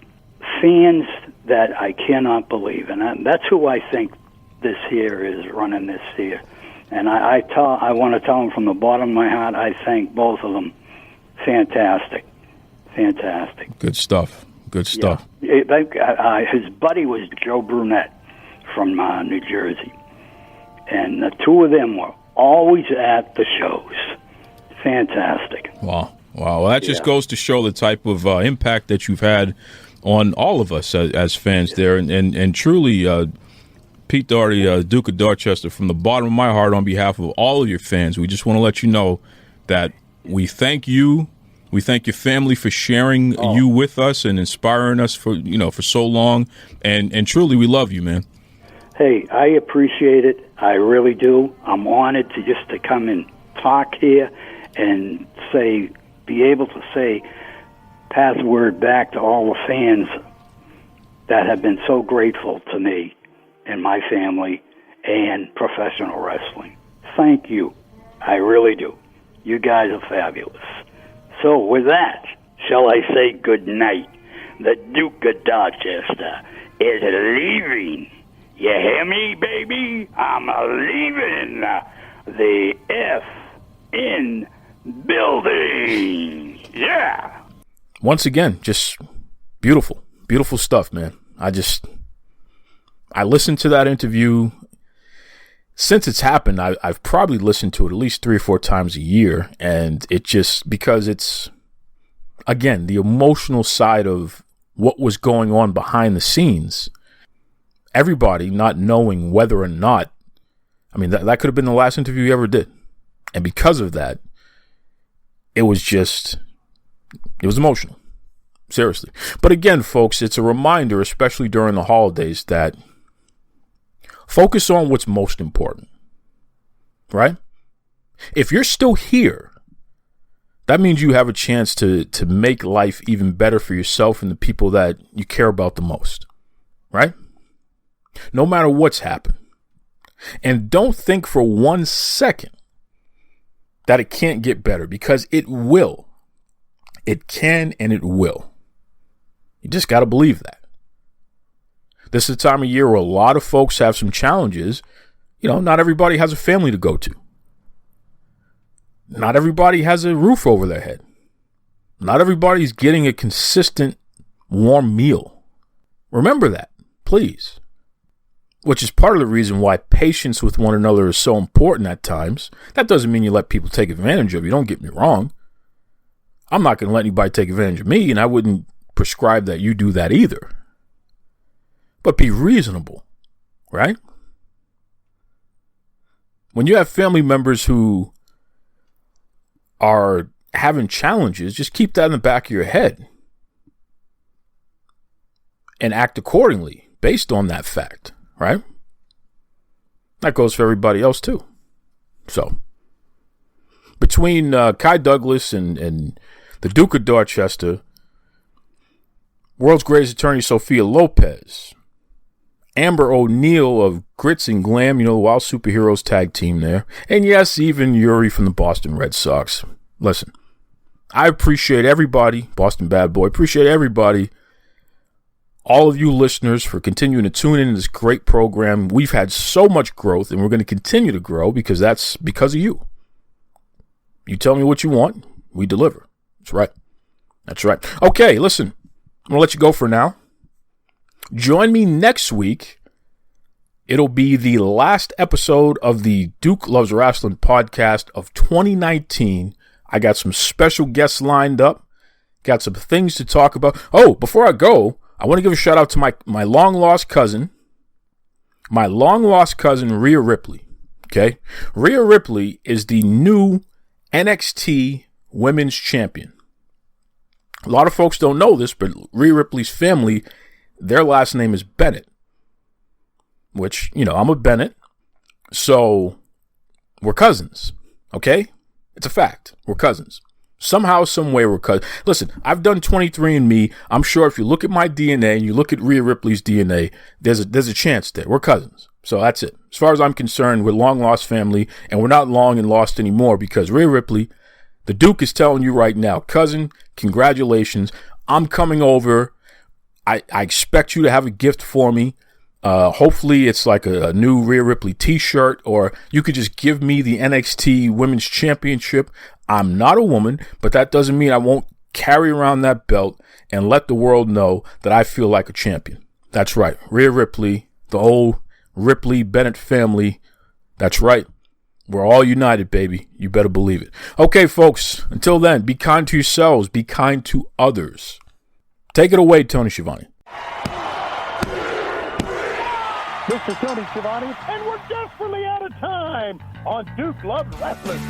fans that I cannot believe. And that's who I think this here is running this here. And I want to tell them from the bottom of my heart, I thank both of them. Fantastic. Good stuff. Yeah. His buddy was Joe Brunette from New Jersey. And the two of them were always at the shows. Fantastic. Wow. Well, that just goes to show the type of impact that you've had on all of us as fans there. And truly, Pete Doherty, Duke of Dorchester, from the bottom of my heart, on behalf of all of your fans, we just want to let you know that we thank you. We thank your family for sharing you with us and inspiring us for so long. And truly, we love you, man. Hey, I appreciate it. I really do. I'm honored to come and talk here and be able to pass the word back to all the fans that have been so grateful to me and my family and professional wrestling. Thank you. I really do. You guys are fabulous. So with that, shall I say good night? The Duke of Dorchester is leaving. You hear me, baby? I'm leaving the F-in building. Yeah. Once again, just beautiful stuff, man. I listened to that interview. Since it's happened, I've probably listened to it at least 3 or 4 times a year. And it just, because it's, again, the emotional side of what was going on behind the scenes. Everybody not knowing whether or not, I mean, that could have been the last interview you ever did. And because of that, it was emotional. Seriously. But again, folks, it's a reminder, especially during the holidays, that focus on what's most important, right? If you're still here, that means you have a chance to make life even better for yourself and the people that you care about the most, right? No matter what's happened. And don't think for 1 second that it can't get better, because it will. It can and it will. You just got to believe that. This is the time of year where a lot of folks have some challenges. You know, not everybody has a family to go to. Not everybody has a roof over their head. Not everybody's getting a consistent warm meal. Remember that, please. Which is part of the reason why patience with one another is so important at times. That doesn't mean you let people take advantage of you. Don't get me wrong. I'm not going to let anybody take advantage of me, and I wouldn't prescribe that you do that either. But be reasonable, right? When you have family members who are having challenges, just keep that in the back of your head. and act accordingly based on that fact, right? That goes for everybody else too. So, between Kai Douglas and the Duke of Dorchester, world's greatest attorney Sophia Lopez, Amber O'Neal of Grits and Glam, the Wild Superheroes tag team there, and yes, even Yuri from the Boston Red Sox. Listen, I appreciate everybody, Boston Bad Boy, appreciate everybody, all of you listeners for continuing to tune in to this great program. We've had so much growth, and we're going to continue to grow because that's because of you. You tell me what you want, we deliver. That's right. That's right. Okay, listen, I'm going to let you go for now. Join me next week. It'll be the last episode of the Duke Loves Rasslin podcast of 2019. I got some special guests lined up. Got some things to talk about. Oh, before I go, I want to give a shout out to my long-lost cousin. My long-lost cousin, Rhea Ripley. Okay? Rhea Ripley is the new NXT Women's Champion. A lot of folks don't know this, but Rhea Ripley's family, their last name is Bennett, which, I'm a Bennett, so we're cousins, okay? It's a fact. We're cousins. Somehow, some way, we're cousins. Listen, I've done 23andMe. I'm sure if you look at my DNA and you look at Rhea Ripley's DNA, there's a chance there. We're cousins. So that's it. As far as I'm concerned, we're long-lost family, and we're not long and lost anymore because Rhea Ripley, the Duke is telling you right now, cousin, congratulations. I'm coming over. I expect you to have a gift for me. Hopefully it's like a new Rhea Ripley t-shirt, or you could just give me the NXT Women's Championship. I'm not a woman, but that doesn't mean I won't carry around that belt and let the world know that I feel like a champion. That's right. Rhea Ripley, the whole Ripley Bennett family. That's right. We're all united, baby. You better believe it. Okay, folks, until then, be kind to yourselves. Be kind to others. Take it away, Tony Schiavone. This is Tony Schiavone, and we're desperately out of time on Duke Loves Wrestling.